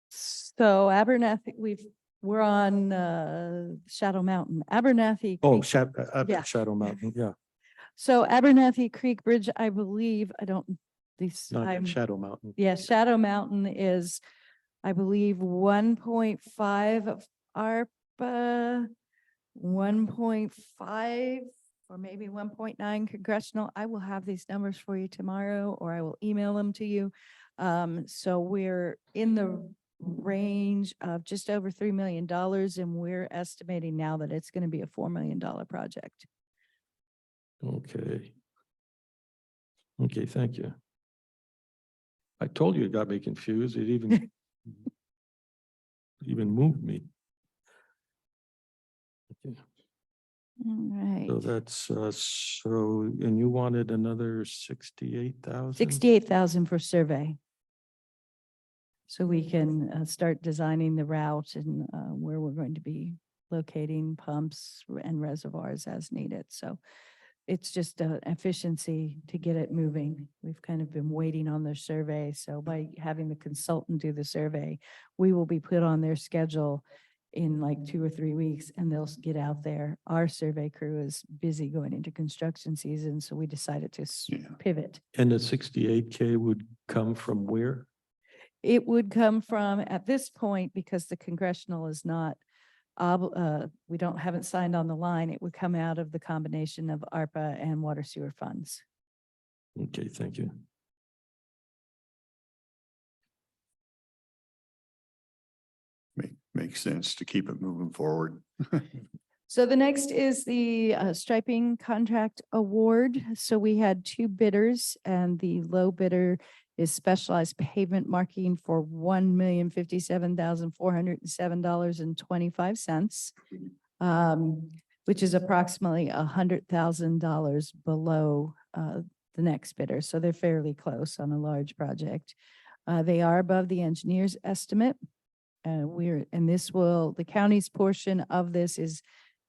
So Abernathy, we're on Shadow Mountain, Abernathy. Oh, Creek- Yeah. Shadow Mountain, yeah, So Abernathy Creek Bridge, I believe, not Shadow Mountain. yeah, Shadow Mountain is, I believe, 1.5 of ARPA, 1.5 or maybe 1.9 congressional. I will have these numbers for you tomorrow, or I will email them to you. So we're in the range of just over $3 million, and we're estimating now that it's going to be a $4 million project. Okay. Okay, thank you. I told you it got me confused. It even moved me. Okay, All right. so that's, and you wanted another 68,000? 68,000 for survey. So we can start designing the route and where we're going to be locating pumps and reservoirs as needed. So it's just efficiency to get it moving. We've kind of been waiting on their survey. So by having the consultant do the survey, we will be put on their schedule in like 2 or 3 weeks, and they'll get out there. Our survey crew is busy going into construction season, so we decided to Yeah. pivot. And the 68K would come from where? It would come from, at this point, because the congressional is not, haven't signed on the line, it would come out of the combination of ARPA and water sewer funds. Okay, thank you. Makes sense to keep it moving forward. So the next is the striping contract award. So we had two bidders, and the low bidder is Specialized Pavement Marking for $1,057,407.25, which is approximately $100,000 below the next bidder. So they're fairly close on a large project. They are above the engineer's estimate. The county's portion of this is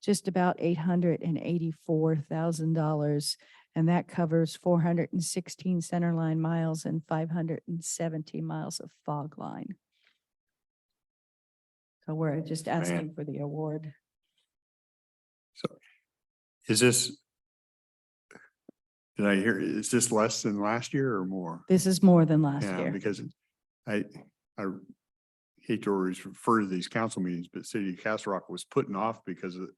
just about $884,000. And that covers 416 centerline miles and 570 miles of fog line. So we're just asking for the award. So is this, did I hear, is this less than last year or more? This is more than last Yeah, year. because I hate to always refer to these council meetings, but City of Castle Rock was putting off because of,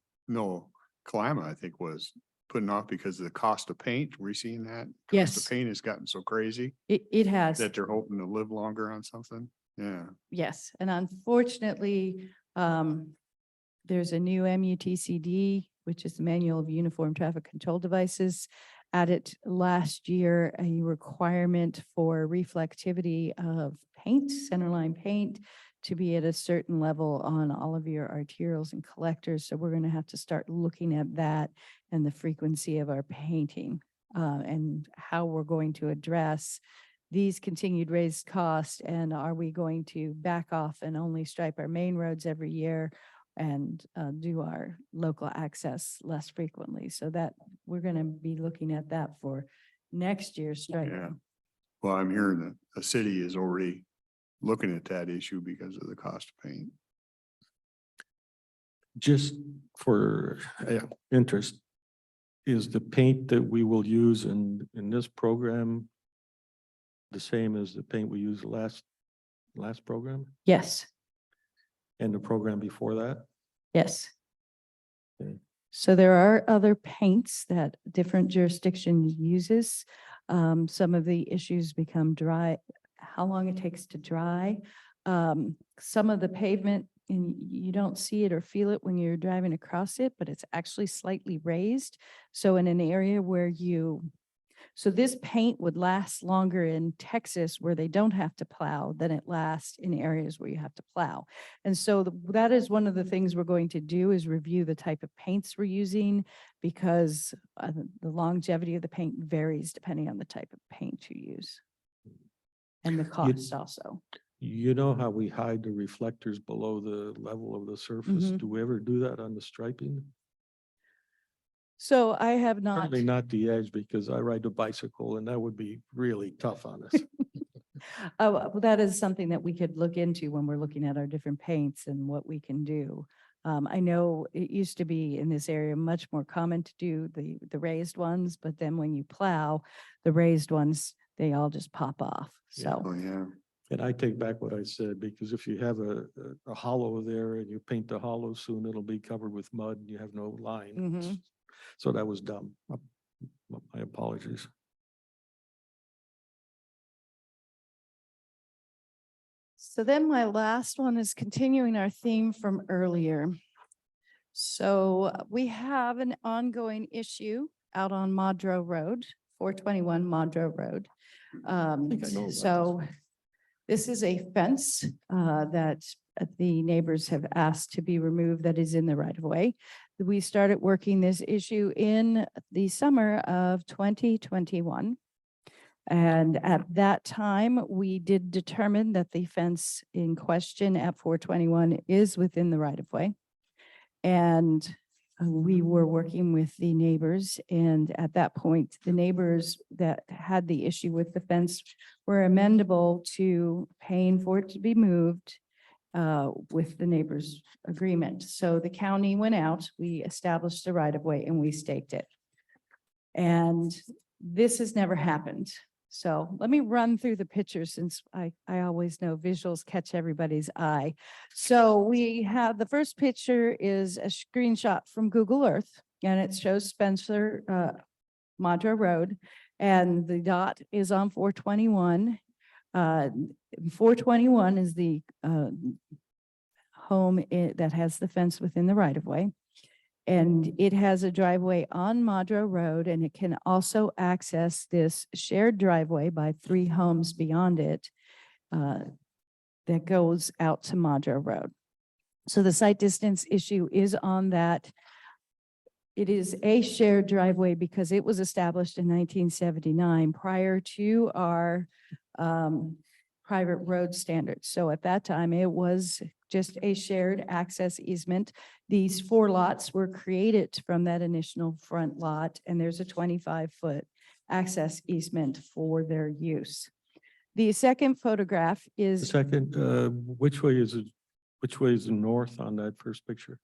Kalama, I think, was putting off because of the cost of paint. We're seeing that. Cost Yes. of paint has gotten so crazy It has. that they're hoping to live longer on something. Yeah. Yes, and unfortunately, there's a new MUTCD, which is the Manual of Uniform Traffic Control Devices, added last year a requirement for reflectivity of paint, centerline paint, to be at a certain level on all of your arterials and collectors. So we're going to have to start looking at that and the frequency of our painting and how we're going to address these continued raised costs. And are we going to back off and only stripe our main roads every year and do our local access less frequently? So that we're going to be looking at that for next year's striping. Yeah. Well, I'm hearing that the city is already looking at that issue because of the cost of paint. Just for interest, is the paint that we will use in this program the same as the paint we used last program Yes, and the program before that? yes. Okay. So there are other paints that different jurisdictions uses. Some of the issues become dry, how long it takes to dry. Some of the pavement, and you don't see it or feel it when you're driving across it, but it's actually slightly raised. So in an area where so this paint would last longer in Texas where they don't have to plow than it lasts in areas where you have to plow. And so that is one of the things we're going to do, is review the type of paints we're using, because the longevity of the paint varies depending on the type of paint you use. And the cost also. You know how we hide the reflectors below the level of the surface? Mhm. Do we ever do that on the striping? So I have not. Certainly not the edge, because I ride a bicycle and that would be really tough on us. Well, that is something that we could look into when we're looking at our different paints and what we can do. I know it used to be in this area much more common to do the raised ones, but then when you plow, the raised ones, they all just pop off. So. Oh, yeah. And I take back what I said, because if you have a hollow there and you paint the hollow, soon it'll be covered with mud and you have no line. Mhm. So that was dumb. My apologies. So then my last one is continuing our theme from earlier. So we have an ongoing issue out on Madro Road, 421 Madro Road. think I know about So this is a fence that the neighbors have asked to be removed that is in the right of way. We started working this issue in the summer of 2021. And at that time, we did determine that the fence in question at 421 is within the right of way. And we were working with the neighbors, and at that point, the neighbors that had the issue with the fence were amendable to paying for it to be moved with the neighbors' agreement. So the county went out, we established the right of way, and we staked it. And this has never happened. So let me run through the pictures since I always know visuals catch everybody's eye. So we have, the first picture is a screenshot from Google Earth, and it shows Spencer, Madra Road, and the dot is on 421. 421 is the home that has the fence within the right of way. And it has a driveway on Madra Road, and it can also access this shared driveway by 3 homes beyond it that goes out to Madra Road. So the site distance issue is on that. It is a shared driveway because it was established in 1979 prior to our private road standards. So at that time, it was just a shared access easement. These 4 lots were created from that initial front lot, and there's a 25-foot access easement for their use. The second photograph The is second, which way is it? Which way is the north on that first picture?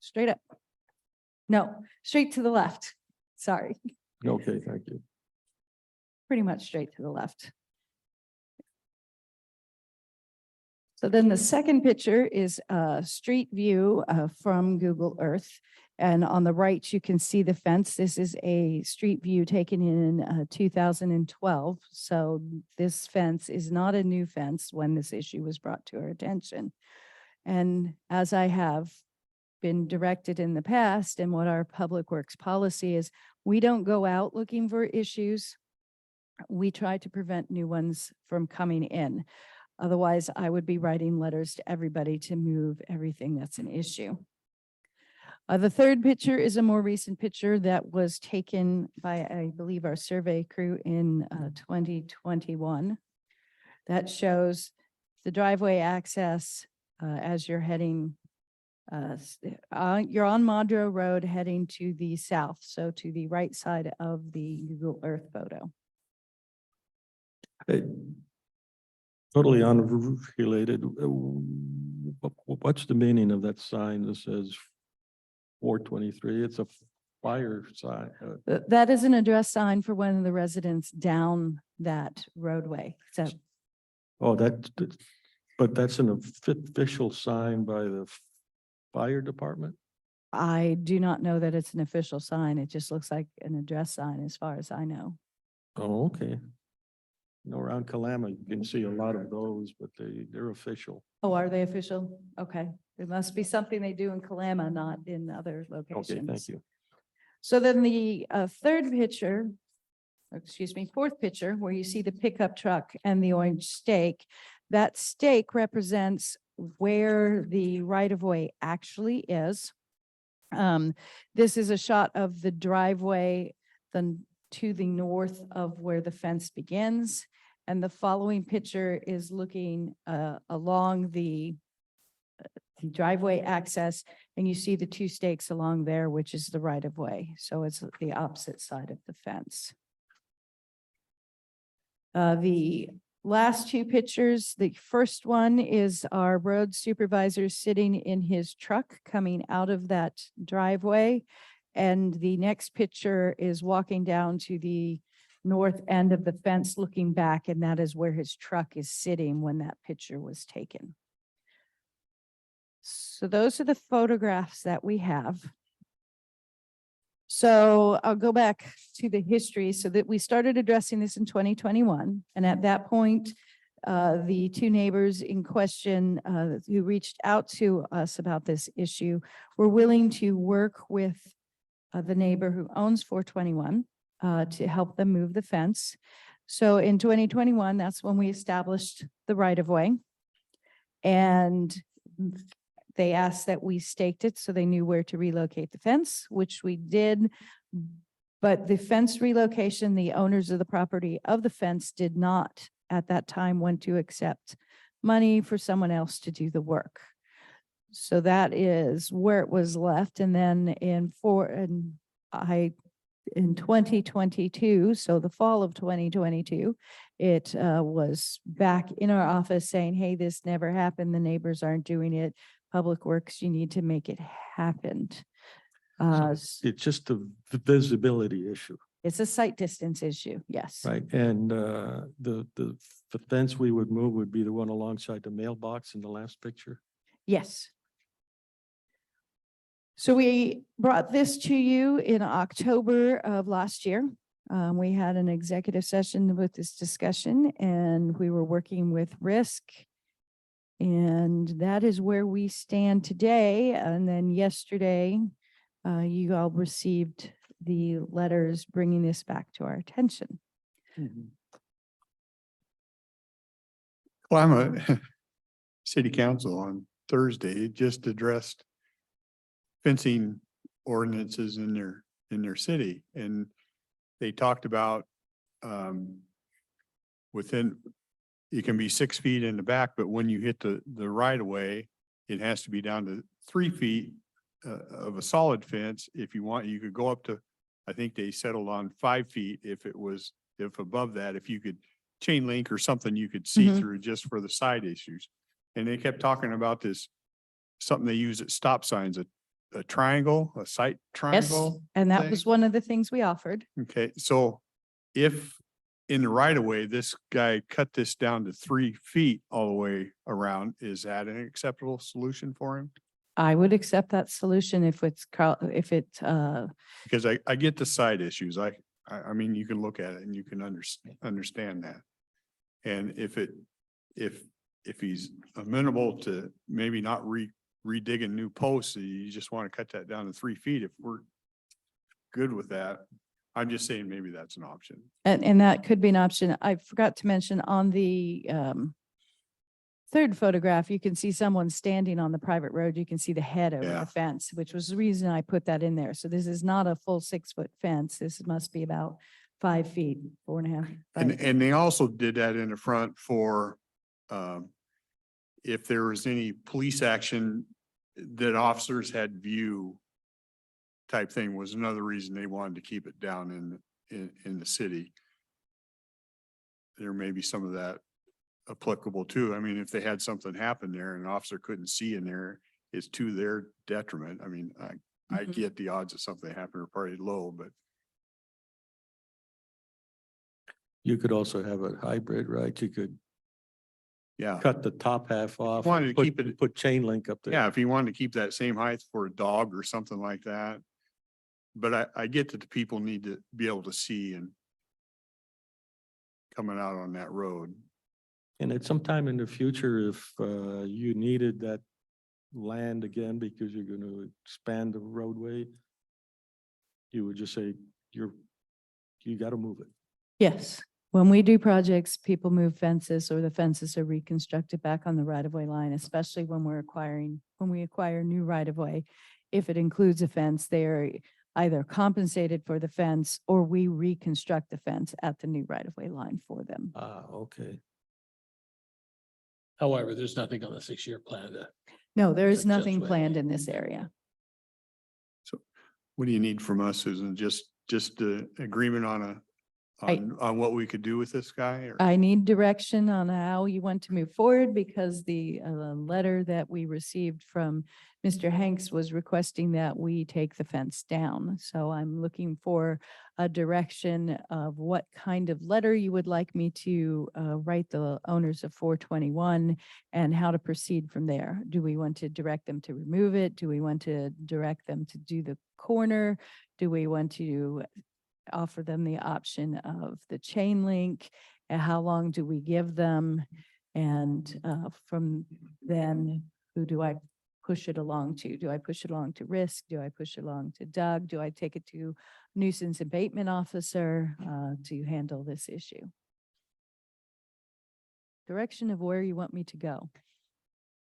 straight up. No, straight to the left. Sorry, Okay, thank you. pretty much straight to the left. So then the second picture is a street view from Google Earth. And on the right, you can see the fence. This is a street view taken in 2012. So this fence is not a new fence when this issue was brought to our attention. And as I have been directed in the past, and what our public works policy is, we don't go out looking for issues. We try to prevent new ones from coming in. Otherwise, I would be writing letters to everybody to move everything that's an issue. The third picture is a more recent picture that was taken by, I believe, our survey crew in 2021. That shows the driveway access as you're heading, you're on Madra Road heading to the south, so to the right side of the Google Earth photo. Hey, totally unrelated. What's the meaning of that sign that says 423? It's a fire sign. That is an address sign for one of the residents down that roadway. So Oh, but that's an official sign by the fire department? I do not know that it's an official sign. It just looks like an address sign as far as I know. Oh, okay. You know, around Kalama, you can see a lot of those, but they're official. Oh, are they official? Okay. It must be something they do in Kalama, not in other Okay, locations. thank you. So then the third picture, fourth picture, where you see the pickup truck and the orange stake, that stake represents where the right-of-way actually is. This is a shot of the driveway then to the north of where the fence begins. And the following picture is looking along the driveway access, and you see the 2 stakes along there, which is the right of way. So it's the opposite side of the fence. The last 2 pictures, the first one is our road supervisor sitting in his truck coming out of that driveway. And the next picture is walking down to the north end of the fence looking back, and that is where his truck is sitting when that picture was taken. So those are the photographs that we have. So I'll go back to the history so that we started addressing this in 2021. And at that point, the 2 neighbors in question who reached out to us about this issue were willing to work with the neighbor who owns 421 to help them move the fence. So in 2021, that's when we established the right of way. And they asked that we staked it so they knew where to relocate the fence, which we did. But the fence relocation, the owners of the property of the fence did not at that time want to accept money for someone else to do the work. So that is where it was left. And then in 2022, so the fall of 2022, it was back in our office saying, hey, this never happened. The neighbors aren't doing it. Public Works, you need to make it happen. So it's just a visibility issue. It's a sight distance issue, yes. Right, and the fence we would move would be the one alongside the mailbox in the last picture. Yes. So we brought this to you in October of last year. We had an executive session with this discussion and we were working with risk. And that is where we stand today. And then yesterday, you all received the letters bringing this back to our attention. Well, city council on Thursday just addressed fencing ordinances in their city, and they talked about within, you can be 6 feet in the back, but when you hit the right of way, it has to be down to 3 feet of a solid fence. If you want, you could go up to, I think they settled on 5 feet if above that, if you could chain link or something you could see Mhm. through just for the side issues. And they kept talking about this, something they use at stop signs, a triangle, a sight Yes, triangle. and that was thing. one of the things we offered. Okay, so if in the right of way, this guy cut this down to 3 feet all the way around, is that an acceptable solution for him? I would accept that solution if it's, Because I get the side issues. I mean, you can look at it and you can understand that. And if he's amenable to maybe not redigging new posts, you just want to cut that down to 3 feet. If we're good with that, I'm just saying maybe that's an option. and that could be an option. I forgot to mention on the third photograph, you can see someone standing on the private road. You can see the head over Yeah. the fence, which was the reason I put that in there. So this is not a full 6-foot fence. This must be about 5 feet, 4.5. And they also did that in the front for if there was any police action that officers had view type thing was another reason they wanted to keep it down in the city. There may be some of that applicable too. I mean, if they had something happen there and an officer couldn't see in there, it's to their detriment. I mean, I Mhm. get the odds of something happening are probably low, but You could also have a hybrid, right? You could yeah. cut the top half off. Wanted to put- keep it- Put chain link up there. Yeah, if you wanted to keep that same height for a dog or something like that. But I get that the people need to be able to see and coming out on that road. And at some time in the future, if you needed that land again because you're going to expand the roadway, you would just say, you got to move it. Yes, when we do projects, people move fences or the fences are reconstructed back on the right-of-way line, especially when we acquire new right-of-way. If it includes a fence, they are either compensated for the fence or we reconstruct the fence at the new right-of-way line for them. Okay. However, there's nothing on the 6-year plan to. No, there is Success nothing rate. planned in this area. What do you need from us, Susan? Just the agreement on what we could do with this guy or? I need direction on how you want to move forward because the letter that we received from Mr. Hanks was requesting that we take the fence down. So I'm looking for a direction of what kind of letter you would like me to write the owners of 421 and how to proceed from there. Do we want to direct them to remove it? Do we want to direct them to do the corner? Do we want to offer them the option of the chain link? And how long do we give them? And from then, who do I push it along to? Do I push it along to risk? Do I push it along to Doug? Do I take it to nuisance abatement officer to handle this issue? Direction of where you want me to go.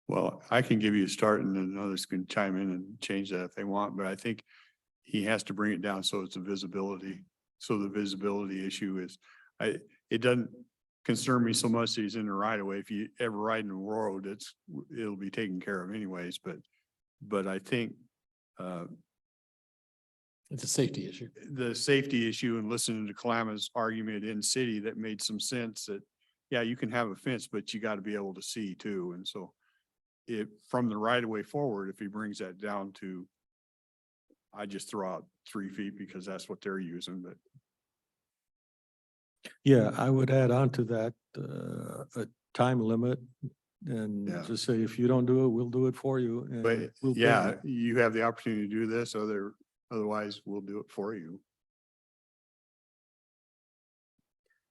Well, I can give you a start and then others can chime in and change that if they want, but I think he has to bring it down so it's a visibility. So the visibility issue is, it doesn't concern me so much that he's in the right of way. If you ever ride in the road, it'll be taken care of anyways, but I think It's a safety issue. the safety issue and listening to Kalama's argument in city that made some sense that, yeah, you can have a fence, but you got to be able to see too. And so if from the right of way forward, if he brings that down to, I just throw out 3 feet because that's what they're using, but Yeah, I would add on to that, a time limit and Yeah. just say, if you don't do it, we'll do it for you. and But we'll pay yeah, you. you have the opportunity to do this, otherwise we'll do it for you.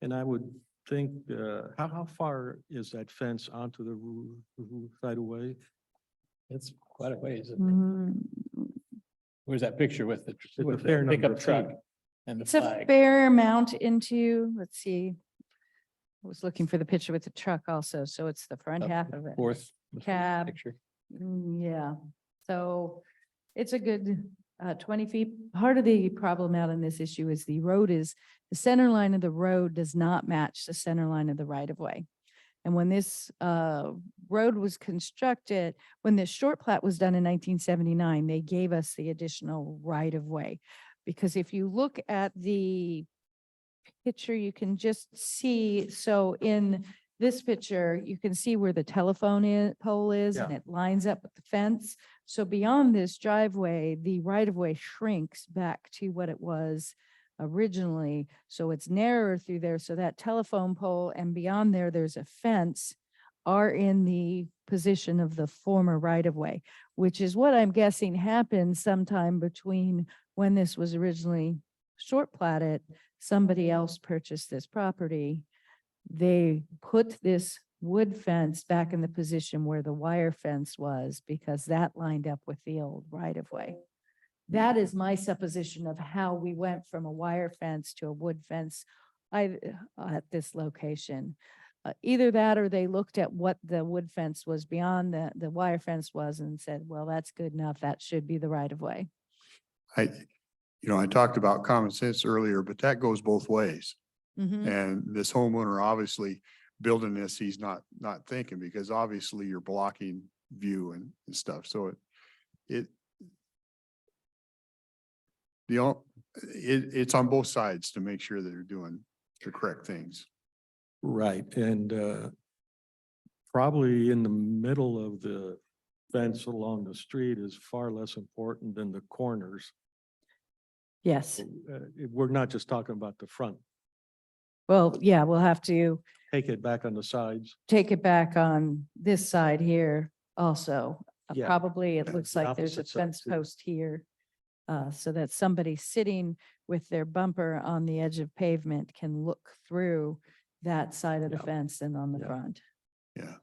And I would think, how far is that fence onto the right of way? It's quite a ways. isn't Mm, it? Where's that picture with a with fair the number pickup of feet. truck and the It's a flag? fair amount into, let's see. I was looking for the picture with the truck also, so it's the front Up half of it. Fourth. the fourth Cab. Picture. Yeah, so it's a good 20 feet. Part of the problem out in this issue is the center line of the road does not match the center line of the right of way. And when this road was constructed, when this short plat was done in 1979, they gave us the additional right of way. Because if you look at the picture, you can just see, so in this picture, you can see where the telephone pole is and Yeah. it lines up with the fence. So beyond this driveway, the right of way shrinks back to what it was originally. So it's narrower through there. So that telephone pole and beyond there, there's a fence are in the position of the former right of way, which is what I'm guessing happened sometime between when this was originally short platted, somebody else purchased this property. They put this wood fence back in the position where the wire fence was because that lined up with the old right of way. That is my supposition of how we went from a wire fence to a wood fence at this location. Either that or they looked at what the wood fence was beyond the wire fence was and said, well, that's good enough. That should be the right of way. I talked about common sense earlier, but that goes both ways. Mhm. And this homeowner obviously building this, he's not thinking, because obviously you're blocking view and stuff. So it's on both sides to make sure that they're doing the correct things. Right, and probably in the middle of the fence along the street is far less important than the corners. Yes. We're not just talking about the front. Well, yeah, we'll have to Take it back on the sides. take it back on this side here also. Yeah. Probably, it Yeah, looks the like there's a opposite side fence too. post here. So that somebody sitting with their bumper on the edge of pavement can look through that side of the Yeah. fence and on the Yeah. front. Yeah.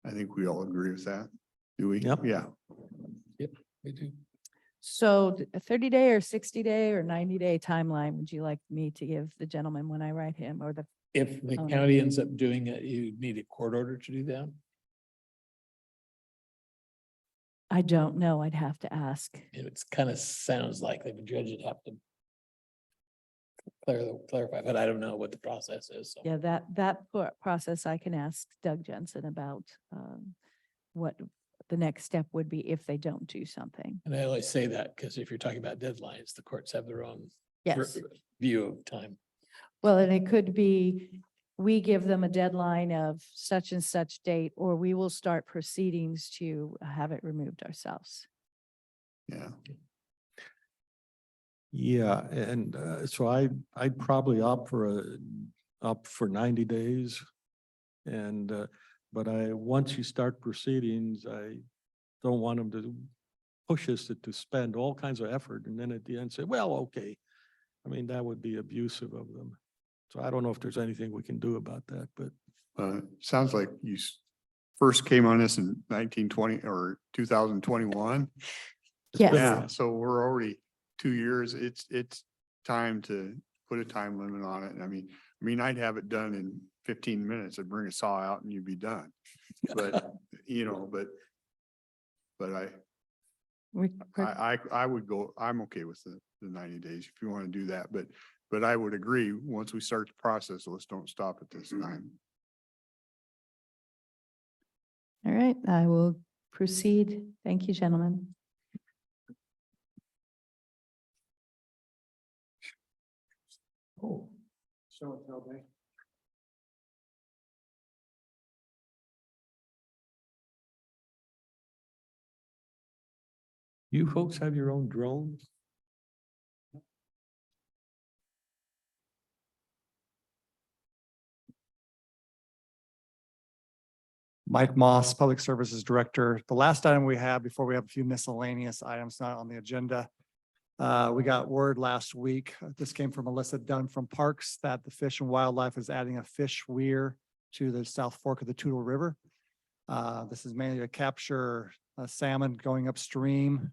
I think we all agree with that. Do we? Yep. Yeah. We do. So a 30-day or 60-day or 90-day timeline would you like me to give the gentleman when I write him or the? If the owner. county ends up doing it, you need a court order to do that. I don't know. I'd have to ask. It's kind of sounds like the judge would have to clarify, but I don't know what the process is. So. Yeah, that process I can ask Doug Jensen about what the next step would be if they don't do something. And I always say that because if you're talking about deadlines, the courts have their own Yes. view of time. Well, and it could be, we give them a deadline of such and such date, or we will start proceedings to have it removed ourselves. Yeah. Yeah, and so I'd probably opt for 90 days. And but once you start proceedings, I don't want them to push us to spend all kinds of effort and then at the end say, well, okay. I mean, that would be abusive of them. So I don't know if there's anything we can do about that, but Sounds like you first came on this in 1920 or 2021. Yes. Yeah, so we're already 2 years. It's time to put a time limit on it. I mean, I'd have it done in 15 minutes. I'd bring a saw out and you'd be done. But, but I would go, I'm okay with the 90 days if you want to do that, but I would agree, once we start the process, let's don't stop at this time. All right, I will proceed. Thank you, gentlemen. Oh. you folks have your own drones? Mike Moss, Public Services Director. The last item we have before we have a few miscellaneous items not on the agenda. We got word last week, this came from Melissa Dunn from Parks, that the Fish and Wildlife is adding a fish weir to the South Fork of the Toutle River. This is mainly to capture salmon going upstream.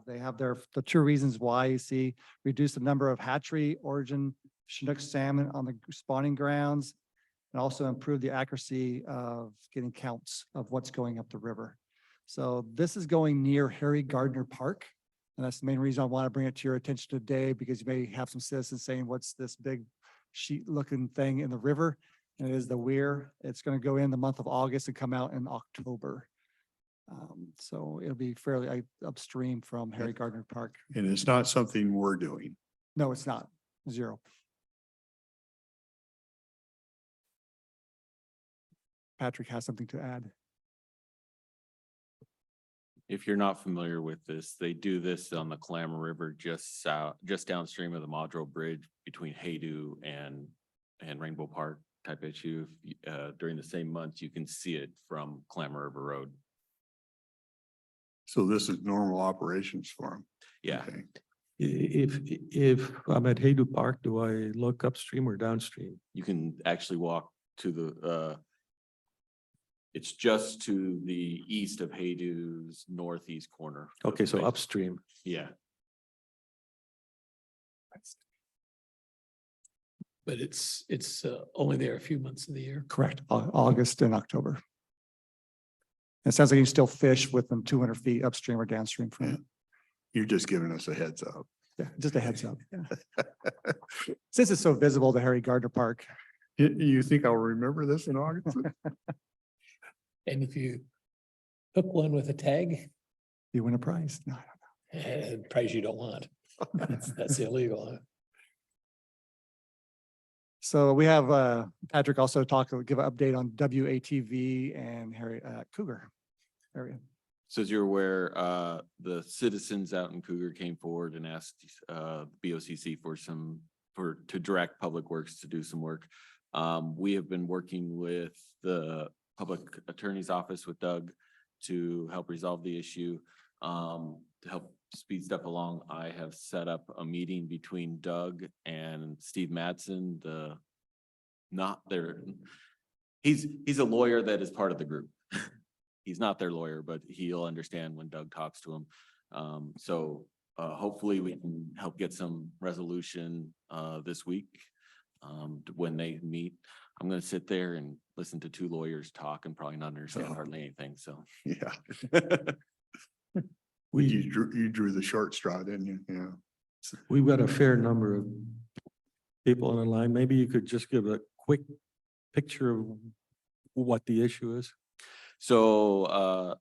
They have the two reasons why. You see, reduce the number of hatchery origin Chinook salmon on the spawning grounds, and also improve the accuracy of getting counts of what's going up the river. So this is going near Harry Gardner Park. And that's the main reason I want to bring it to your attention today, because you may have some citizens saying, what's this big sheet looking thing in the river? And it is the weir. It's going to go in the month of August and come out in October. So it'll be fairly upstream from Harry Gardner Park. And it's not something we're doing. No, it's not. Zero. Patrick has something to add. If you're not familiar with this, they do this on the Clamor River just south, just downstream of the Madro Bridge between Haydu and Rainbow Park type issue. During the same months, you can see it from Clamor River Road. So this is normal operations for them. Yeah. Okay. If I'm at Haydu Park, do I look upstream or downstream? You can actually walk to the, it's just to the east of Haydu's northeast corner. of Okay, the so basin. upstream. Yeah. But it's only there a few months of the year. Correct. August and October. It sounds like you still fish with them 200 feet upstream or downstream from it. You're just giving us a heads up. Yeah, just a heads up. Yeah. Since it's so visible to Harry Gardner Park. You think I'll remember this in August? And if you hook one with a tag, You win a prize. No, price you don't want. That's illegal. Huh? So we have Patrick also give an update on WATV and Harry Cougar area. So as you're aware, the citizens out in Cougar came forward and asked BOCC to direct Public Works to do some work. We have been working with the Public Attorney's Office with Doug to help resolve the issue. To help speed stuff along, I have set up a meeting between Doug and Steve Madsen, he's a lawyer that is part of the group. He's not their lawyer, but he'll understand when Doug talks to him. Hopefully we can help get some resolution this week when they meet. I'm gonna sit there and listen to two lawyers talk and probably not understand hardly anything, so. Yeah. We, You drew the short straw, didn't you? Yeah. we've got a fair number of people on the line. Maybe you could just give a quick picture of what the issue is. So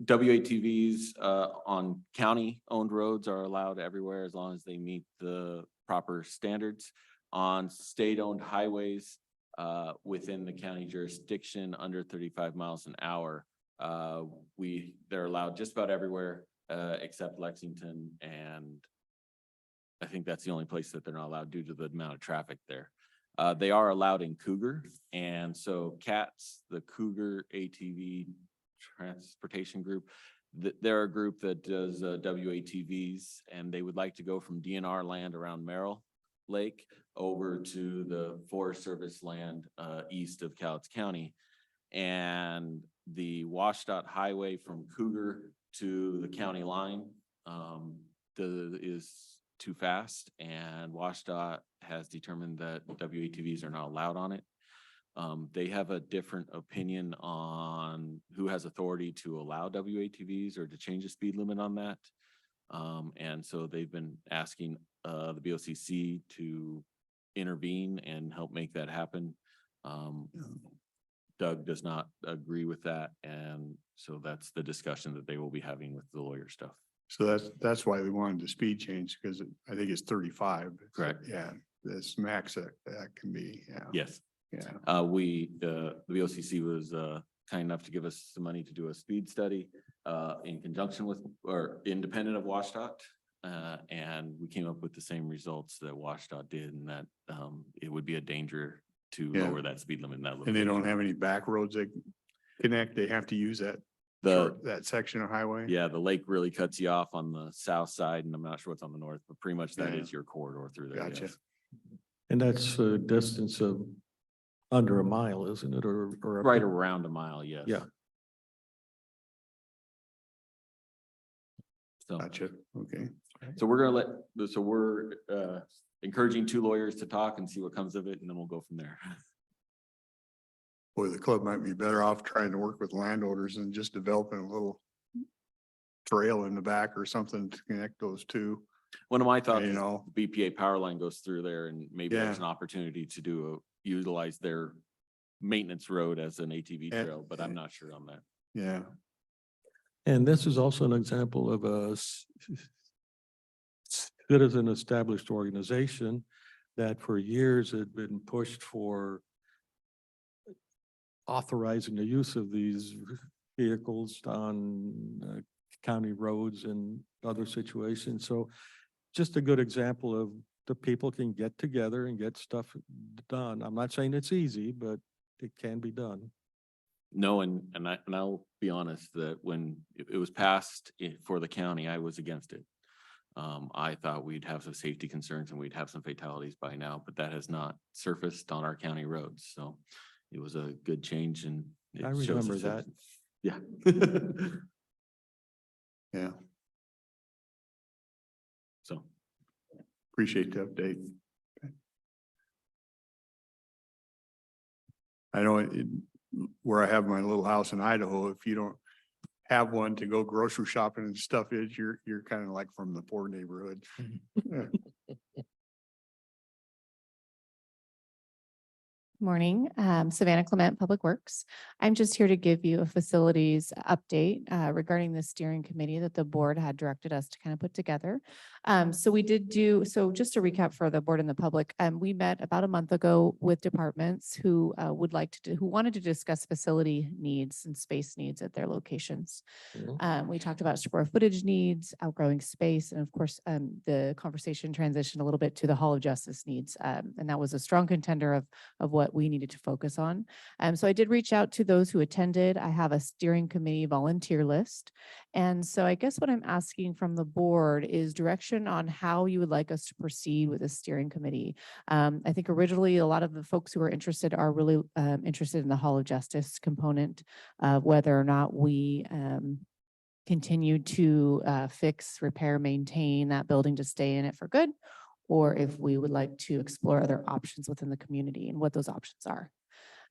WATVs on county-owned roads are allowed everywhere as long as they meet the proper standards. On state-owned highways within the county jurisdiction under 35 miles an hour, they're allowed just about everywhere except Lexington, and I think that's the only place that they're not allowed due to the amount of traffic there. They are allowed in Cougar, and so CATS, the Cougar ATV Transportation Group, they're a group that does WATVs, and they would like to go from DNR land around Merrill Lake over to the Forest Service land east of Cowlitz County. And the WashDOT highway from Cougar to the county line is too fast, and WashDOT has determined that WATVs are not allowed on it. They have a different opinion on who has authority to allow WATVs or to change the speed limit on that. And so they've been asking the BOCC to intervene and help make that happen. Doug does not agree with that, and so that's the discussion that they will be having with the lawyer stuff. So that's why they wanted the speed change, because I think it's 35. Correct. Yeah, this max that can be, yeah. Yes. Yeah. The BOCC was kind enough to give us some money to do a speed study in conjunction with or independent of WashDOT. And we came up with the same results that WashDOT did, and that it would be a danger to Yeah. lower that speed limit in that And they location. don't have any back roads connect, they have to use that that section of highway? Yeah, the lake really cuts you off on the south side, and I'm not sure what's on the north, but pretty much that Yeah. is your corridor through there. Gotcha. yes. And that's a distance of under a mile, isn't it? Or Right around a mile, yes. Yeah. So, Gotcha, okay. so we're gonna so we're encouraging 2 lawyers to talk and see what comes of it, and then we'll go from there. Boy, the club might be better off trying to work with landowners and just developing a little trail in the back or something to connect those two. One of my thoughts You is know, BPA power line goes through there, and maybe there's Yeah. an opportunity to utilize their maintenance road as an ATV And- trail, but I'm not sure on that. yeah, And this is also an example of a citizen established organization that for years had been pushed for authorizing the use of these vehicles on county roads and other situations. So just a good example of the people can get together and get stuff done. I'm not saying it's easy, but it can be done. No, and I'll be honest that when it was passed for the county, I was against it. I thought we'd have some safety concerns and we'd have some fatalities by now, but that has not surfaced on our county roads. So it was a good change and. it I shows remember us that. Yeah. yeah, So, appreciate the update. I know where I have my little house in Idaho, if you don't have one to go grocery shopping and stuff is, you're kind of like from the poor neighborhood. Yeah. Morning, Savannah Clement, Public Works. I'm just here to give you a facilities update regarding the steering committee that the board had directed us to kind of put together. So just to recap for the board and the public, we met about a month ago with departments who who wanted to discuss facility needs and space needs at their locations. We talked about square footage needs, outgrowing space, and of course, the conversation transitioned a little bit to the Hall of Justice needs. And that was a strong contender of what we needed to focus on. So I did reach out to those who attended. I have a steering committee volunteer list. And so I guess what I'm asking from the board is direction on how you would like us to proceed with the steering committee. I think originally a lot of the folks who are interested are really interested in the Hall of Justice component of whether or not we continue to fix, repair, maintain that building to stay in it for good, or if we would like to explore other options within the community and what those options are.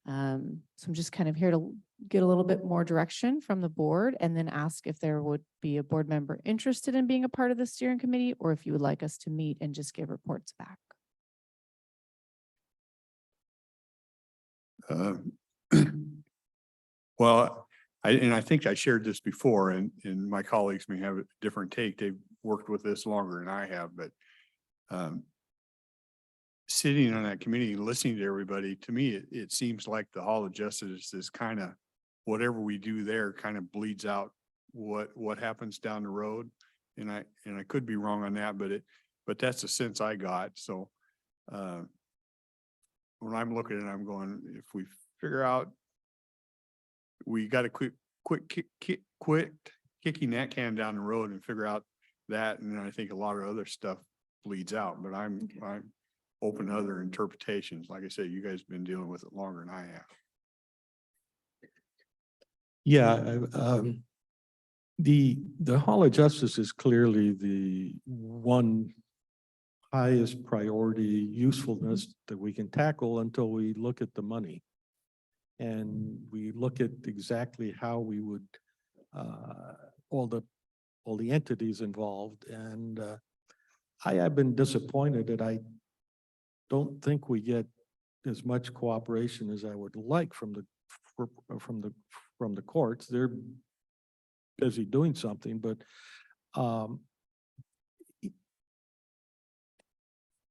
So I'm just kind of here to get a little bit more direction from the board and then ask if there would be a board member interested in being a part of the steering committee, or if you would like us to meet and just give reports back. Well, I think I shared this before and my colleagues may have a different take. They've worked with this longer than I have, but sitting on that committee, listening to everybody, to me, it seems like the Hall of Justice is kind of, whatever we do there kind of bleeds out what happens down the road. And I could be wrong on that, but that's the sense I got. So when I'm looking at it, I'm going, if we figure out we got to quit kicking that can down the road and figure out that. And I think a lot of other stuff bleeds out, but I'm open to other interpretations. Like I said, you guys have been dealing with it longer than I have. Yeah, the Hall of Justice is clearly the one highest priority usefulness that we can tackle until we look at the money. And we look at exactly how we would, all the entities involved. And I have been disappointed that I don't think we get as much cooperation as I would like from the courts. They're busy doing something, but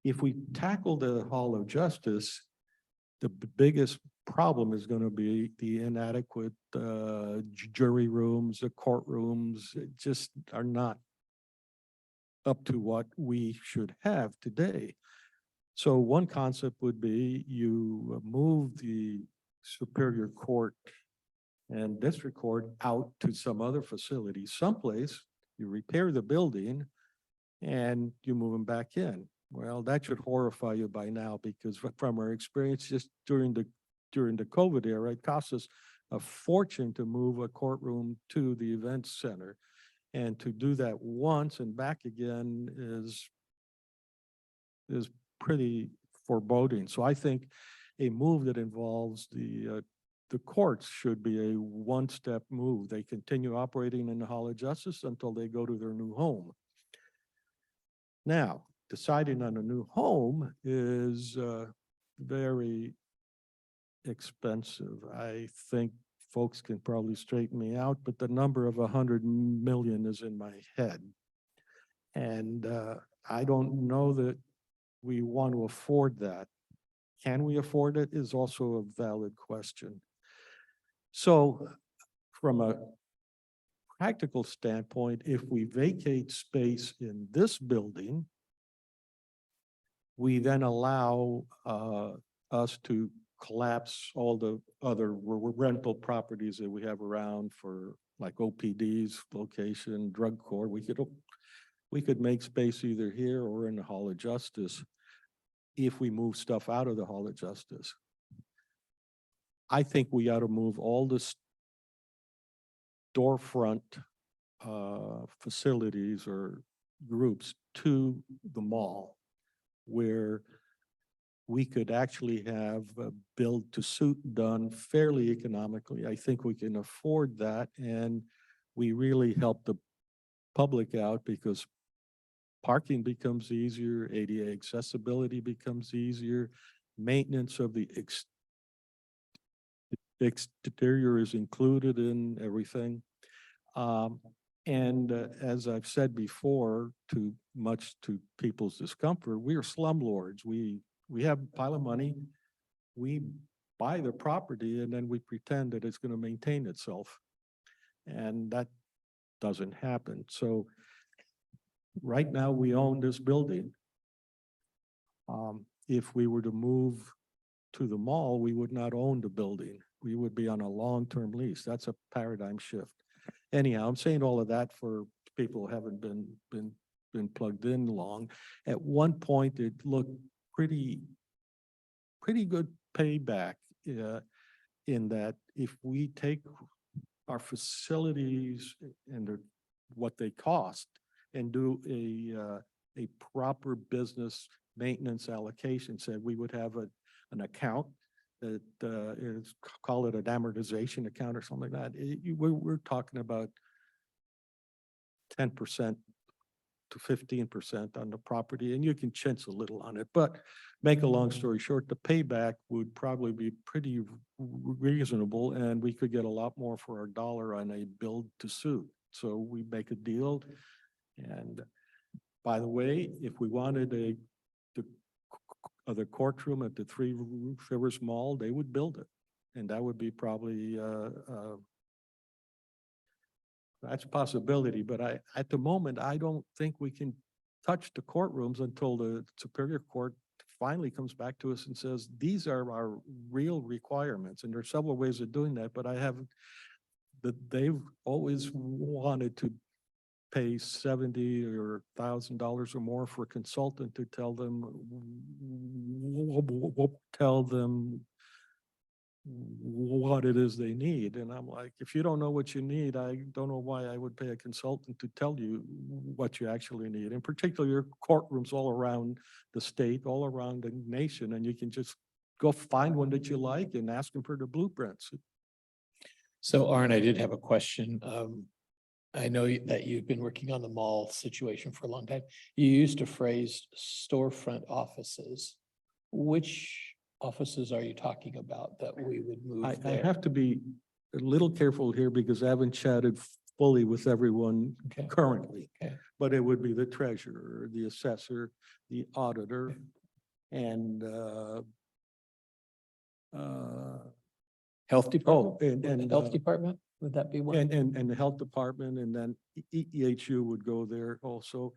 if we tackle the Hall of Justice, the biggest problem is going to be the inadequate jury rooms, the courtrooms. It just are not up to what we should have today. So one concept would be you move the Superior Court and district court out to some other facility, someplace, you repair the building and you move them back in. Well, that should horrify you by now, because from our experience, just during the COVID era, it cost us a fortune to move a courtroom to the event center. And to do that once and back again is pretty foreboding. So I think a move that involves the courts should be a one-step move. They continue operating in the Hall of Justice until they go to their new home. Now, deciding on a new home is very expensive. I think folks can probably straighten me out, but the number of 100 million is in my head. And I don't know that we want to afford that. Can we afford it is also a valid question. So from a practical standpoint, if we vacate space in this building, we then allow us to collapse all the other rental properties that we have around for like OPD's location, drug court. We could make space either here or in the Hall of Justice if we move stuff out of the Hall of Justice. I think we ought to move all the storefront facilities or groups to the mall, where we could actually have a build to suit done fairly economically. I think we can afford that, and we really help the public out because parking becomes easier, ADA accessibility becomes easier, maintenance of the exterior is included in everything. And as I've said before, much to people's discomfort, we are slumlords. We have a pile of money, we buy the property, and then we pretend that it's going to maintain itself. And that doesn't happen. So right now we own this building. If we were to move to the mall, we would not own the building. We would be on a long-term lease. That's a paradigm shift. Anyhow, I'm saying all of that for people who haven't been plugged in long. At one point, it looked pretty good payback in that if we take our facilities and what they cost and do a proper business maintenance allocation, said we would have an account that is, call it an amortization account or something like that. We're talking about 10% to 15% on the property, and you can chintz a little on it, but make a long story short, the payback would probably be pretty reasonable, and we could get a lot more for our dollar on a build to suit. So we make a deal. And by the way, if we wanted the other courtroom at the Three Rivers Mall, they would build it. And that would be probably, that's a possibility, but at the moment, I don't think we can touch the courtrooms until the Superior Court finally comes back to us and says, these are our real requirements. And there's several ways of doing that, but they've always wanted to pay $70 or $1,000 or more for a consultant to tell them what it is they need. And I'm like, if you don't know what you need, I don't know why I would pay a consultant to tell you what you actually need. In particular, your courtrooms all around the state, all around the nation, and you can just go find one that you like and ask them for the blueprints. So Arne, I did have a question. I know that you've been working on the mall situation for a long time. You used a phrase storefront offices. Which offices are you talking about that we would move I there? have to be a little careful here because I haven't chatted fully with everyone Okay. currently. Okay. But it would be the treasurer, the assessor, the auditor, and Health department? and Health department? Would that be one? and the health department, and then EHU would go there also.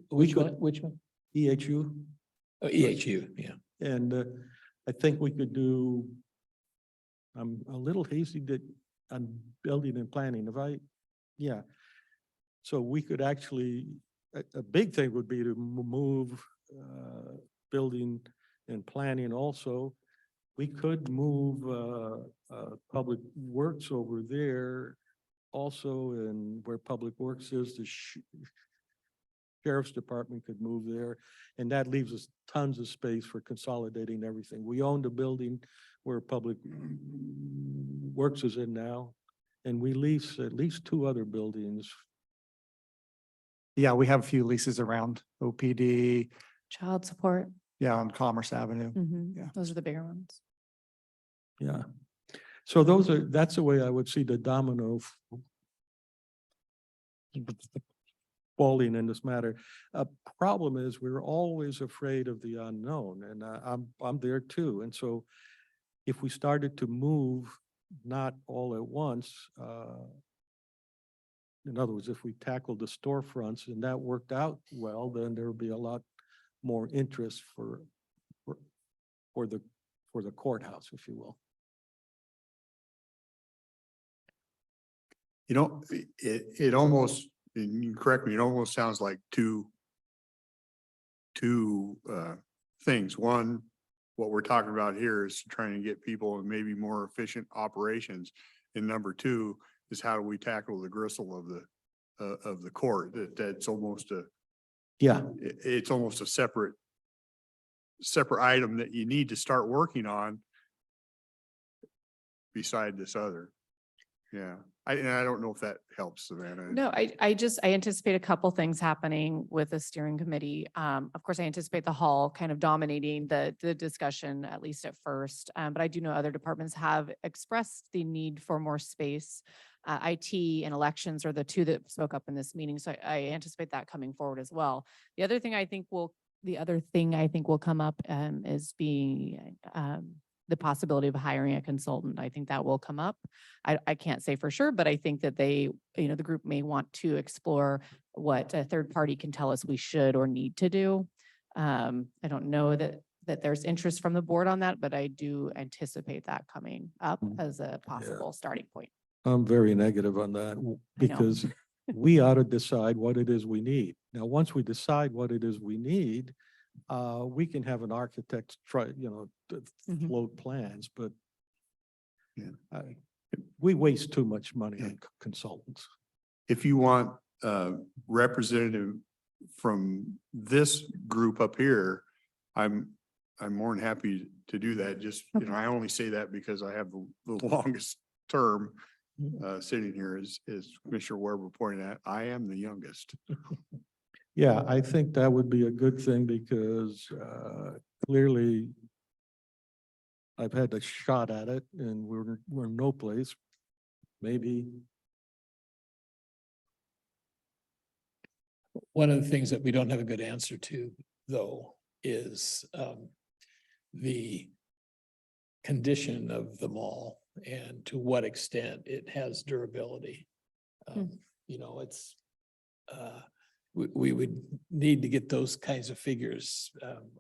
Which could- one? Which one? EHU, Oh, EHU, yeah. and I think we could do, I'm a little hazy that on building and planning, yeah. So we could actually, a big thing would be to move, building and planning also. We could move, Public Works over there also, and where Public Works is, the Sheriff's Department could move there, and that leaves us tons of space for consolidating everything. We own the building where Public Works is in now, and we lease at least 2 other buildings. Yeah, we have a few leases around OPD, Child support. yeah, on Commerce Avenue. Yeah. Those are the bigger ones. Yeah. So that's the way I would see the domino falling in this matter. A problem is we're always afraid of the unknown, and I'm there too. And so if we started to move, not all at once, in other words, if we tackled the storefronts and that worked out well, then there would be a lot more interest for the courthouse, if you will. You know, it almost, and you correct me, it almost sounds like two things. One, what we're talking about here is trying to get people and maybe more efficient operations. And number two is how do we tackle the gristle of the court? That's almost Yeah. it's almost a separate item that you need to start working on beside this other. Yeah, I don't know if that helps, Savannah. No, I anticipate a couple things happening with the steering committee. Of course, I anticipate the hall kind of dominating the discussion, at least at first. But I do know other departments have expressed the need for more space. IT and elections are the 2 that spoke up in this meeting. So I anticipate that coming forward as well. The other thing I think will come up is being the possibility of hiring a consultant. I think that will come up. I can't say for sure, but I think that the group may want to explore what a third party can tell us we should or need to do. I don't know that there's interest from the board on that, but I do anticipate that coming up as a possible starting point. I'm very negative on that because we ought to decide what it is we need. Now, once we decide what it is we need, we can have an architect try, float plans, but we waste too much money on consultants. If you want a representative from this group up here, I'm more than happy to do that. Just, I only say that because I have the longest term sitting here as Commissioner Weber pointed out. I am the youngest. Yeah, I think that would be a good thing because clearly I've had a shot at it and we're in no place. Maybe. One of the things that we don't have a good answer to, though, is the condition of the mall and to what extent it has durability. It's we would need to get those kinds of figures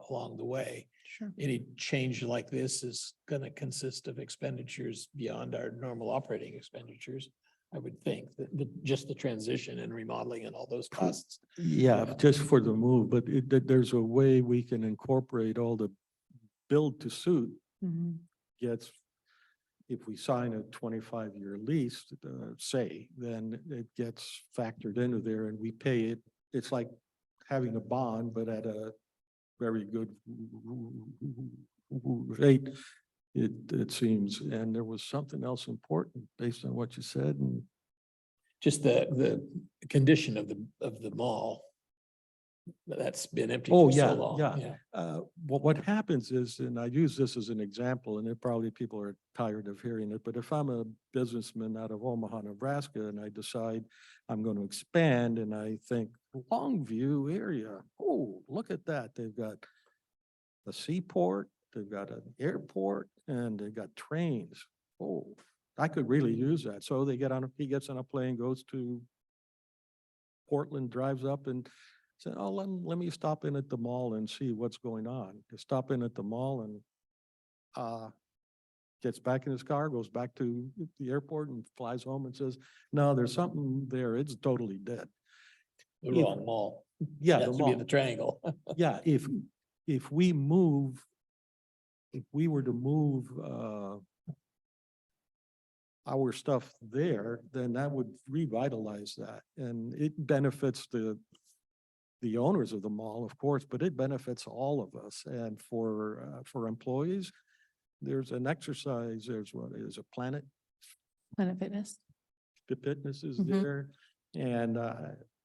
along the way. Sure. Any change like this is going to consist of expenditures beyond our normal operating expenditures. I would think that just the transition and remodeling and all those costs. Yeah, just for the move, but there's a way we can incorporate all the build to suit gets, if we sign a 25-year lease, say, then it gets factored into there and we pay it. It's like having a bond, but at a very good rate, it seems. And there was something else important based on what you said. And just the condition of the mall that's been empty oh, for yeah, so long. yeah. What happens is, and I use this as an example, and probably people are tired of hearing it, but if I'm a businessman out of Omaha, Nebraska, and I decide I'm going to expand and I think Longview area, oh, look at that. They've got a seaport, they've got an airport, and they've got trains. Oh, I could really use that. So he gets on a plane, goes to Portland, drives up and said, oh, let me stop in at the mall and see what's going on. You stop in at the mall and gets back in his car, goes back to the airport and flies home and says, no, there's something there. It's totally dead. The wrong mall. Yeah, Has the to be in mall. the triangle. Yeah, if we move, if we were to move our stuff there, then that would revitalize that. And it benefits the owners of the mall, of course, but it benefits all of us. And for employees, there's an exercise, there's what is a Planet Fitness. Fitness is Mhm. there. And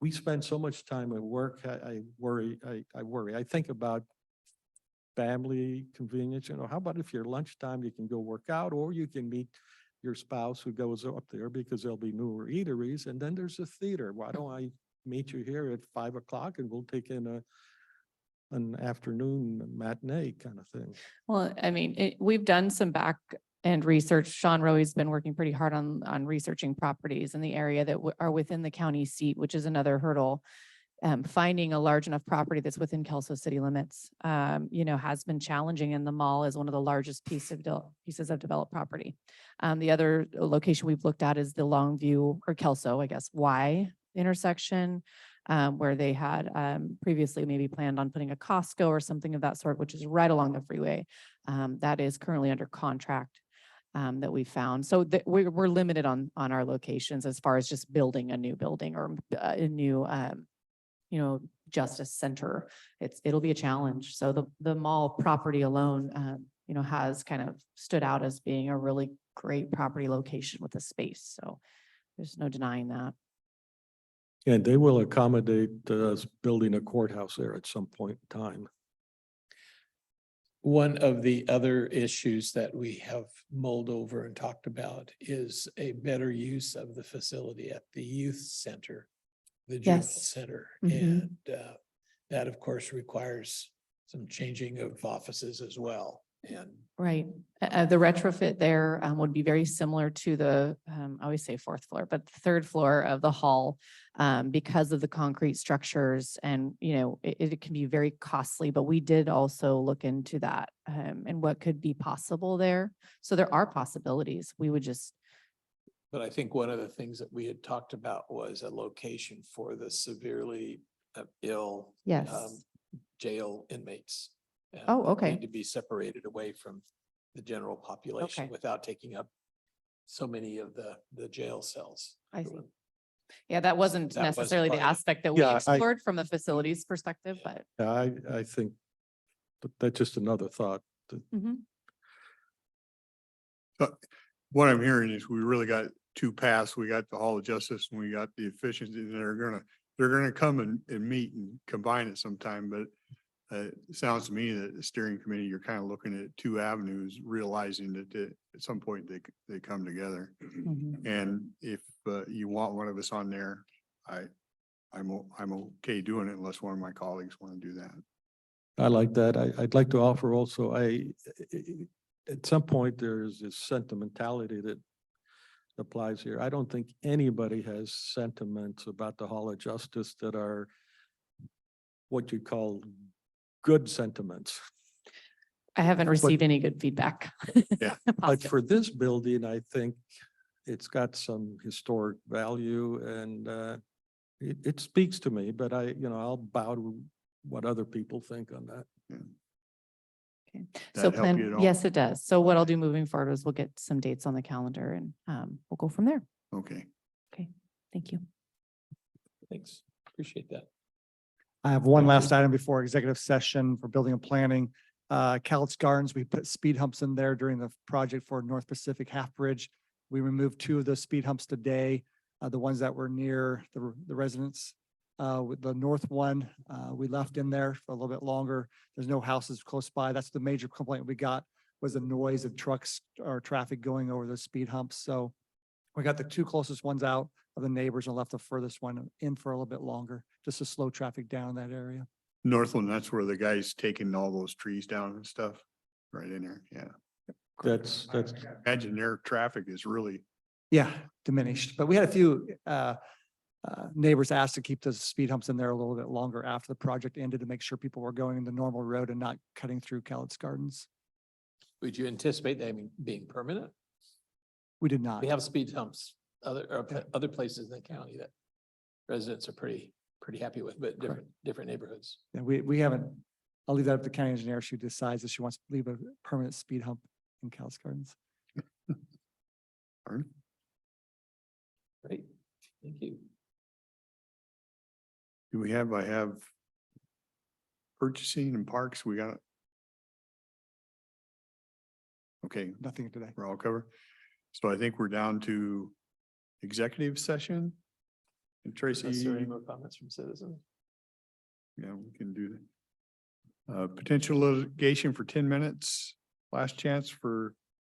we spend so much time at work. I worry, I worry. I think about family convenience, how about if your lunchtime, you can go work out, or you can meet your spouse who goes up there because there'll be newer eateries, and then there's a theater. Why don't I meet you here at 5 o'clock and we'll take in an afternoon matinee kind of thing. Well, I mean, we've done some back end research. Sean Rowe's been working pretty hard on researching properties in the area that are within the county seat, which is another hurdle. Finding a large enough property that's within Kelso city limits, has been challenging, and the mall is one of the largest pieces of developed property. The other location we've looked at is the Longview or Kelso, I guess, Y intersection, where they had previously maybe planned on putting a Costco or something of that sort, which is right along the freeway. That is currently under contract that we found. So we're limited on our locations as far as just building a new building or a new justice center. It'll be a challenge. So the mall property alone, has kind of stood out as being a really great property location with the space. So there's no denying that. And they will accommodate us building a courthouse there at some point in time. One of the other issues that we have mulled over and talked about is a better use of the facility at the youth center, the juvenile Yes. center. Mhm. And that, of course, requires some changing of offices as well. And Right. The retrofit there would be very similar to the, I always say fourth floor, but the third floor of the hall, because of the concrete structures, and, it can be very costly, but we did also look into that and what could be possible there. So there are possibilities. We would just, but I think one of the things that we had talked about was a location for the severely ill yes. jail inmates. And Oh, that okay. need to be separated away from the general population Okay. without taking up so many of the jail cells. I see. Yeah, that wasn't That was necessarily the part of it. aspect that we Yeah, explored from the facilities perspective, but. Yeah, I think that's just another thought. Mhm. What I'm hearing is we really got two paths. We got the Hall of Justice and we got the efficiency. They're gonna come and meet and combine it sometime, but it sounds to me that the steering committee, you're kind of looking at two avenues, realizing that at some point they come together. Mhm. And if you want one of us on there, I'm okay doing it unless one of my colleagues want to do that. I like that. I'd like to offer also, at some point, there's this sentimentality that applies here. I don't think anybody has sentiments about the Hall of Justice that are what you call good sentiments. I haven't received any good feedback. Yeah, But Positive. for this building, I think it's got some historic value, and it speaks to me, but I'll bow to what other people think on that. Okay. That So help you at all? yes, it does. So what I'll do moving forward is we'll get some dates on the calendar and we'll go from there. Okay. Thank you. Thanks. Appreciate that. I have one Thank last you. item before executive session for building and planning. Cowlitz Gardens, we put speed humps in there during the project for North Pacific Half Bridge. We removed two of those speed humps today, the ones that were near the residents. With the north one, we left in there for a little bit longer. There's no houses close by. That's the major complaint we got, was the noise of trucks or traffic going over the speed humps. So we got the two closest ones out of the neighbors and left the furthest one in for a little bit longer, just to slow traffic down in that area. Northland, that's where the guy's taking all those trees down and stuff, right in there, yeah. That's, Imagine their traffic is really, Yeah, diminished, but we had a few neighbors asked to keep those speed humps in there a little bit longer after the project ended to make sure people were going the normal road and not cutting through Cowlitz Gardens. Would you anticipate them being permanent? We did not. We have speed humps, other places in the county that residents are pretty happy with, but different neighborhoods. And we haven't, I'll leave that up to the county engineer. She decides if she wants to leave a permanent speed hump in Cal's Gardens. Great, thank you. Do we have, I have purchasing and parks, we got. Okay, Nothing today. we're all covered. So I think we're down to executive session. And Tracy, Is there any more comments from citizens? yeah, we can do that. Potential litigation for 10 minutes. Last chance for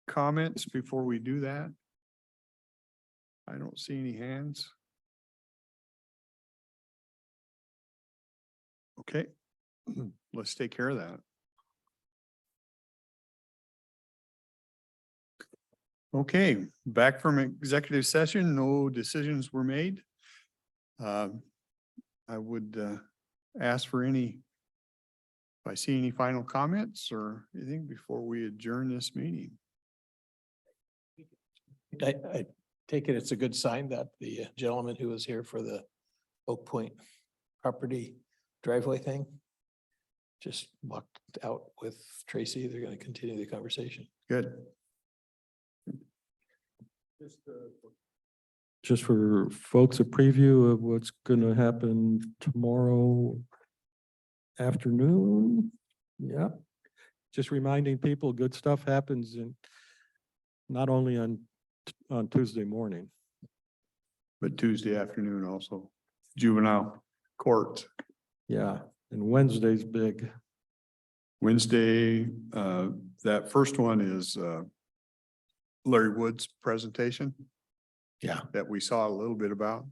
comments before we do that. I don't see any hands. Okay, let's take care of that. Okay, back from executive session, no decisions were made. I would ask for any, if I see any final comments or anything before we adjourn this meeting. I take it it's a good sign that the gentleman who was here for the Oak Point property driveway thing just walked out with Tracy. They're going to continue the conversation. Good. Just for folks, a preview of what's gonna happen tomorrow afternoon. Yeah. Just reminding people, good stuff happens in, not only on Tuesday morning. But Tuesday afternoon also, juvenile court. Yeah, and Wednesday's big. Wednesday, that first one is Larry Wood's presentation. Yeah. That we saw a little bit about.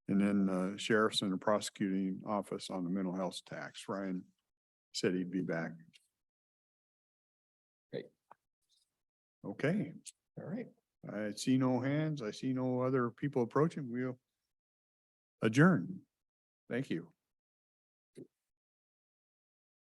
And then sheriff's and the prosecuting office on the mental health tax. Ryan said he'd be back. Great. Okay, All right. I see no hands. I see no other people approaching. We'll adjourn. Thank you.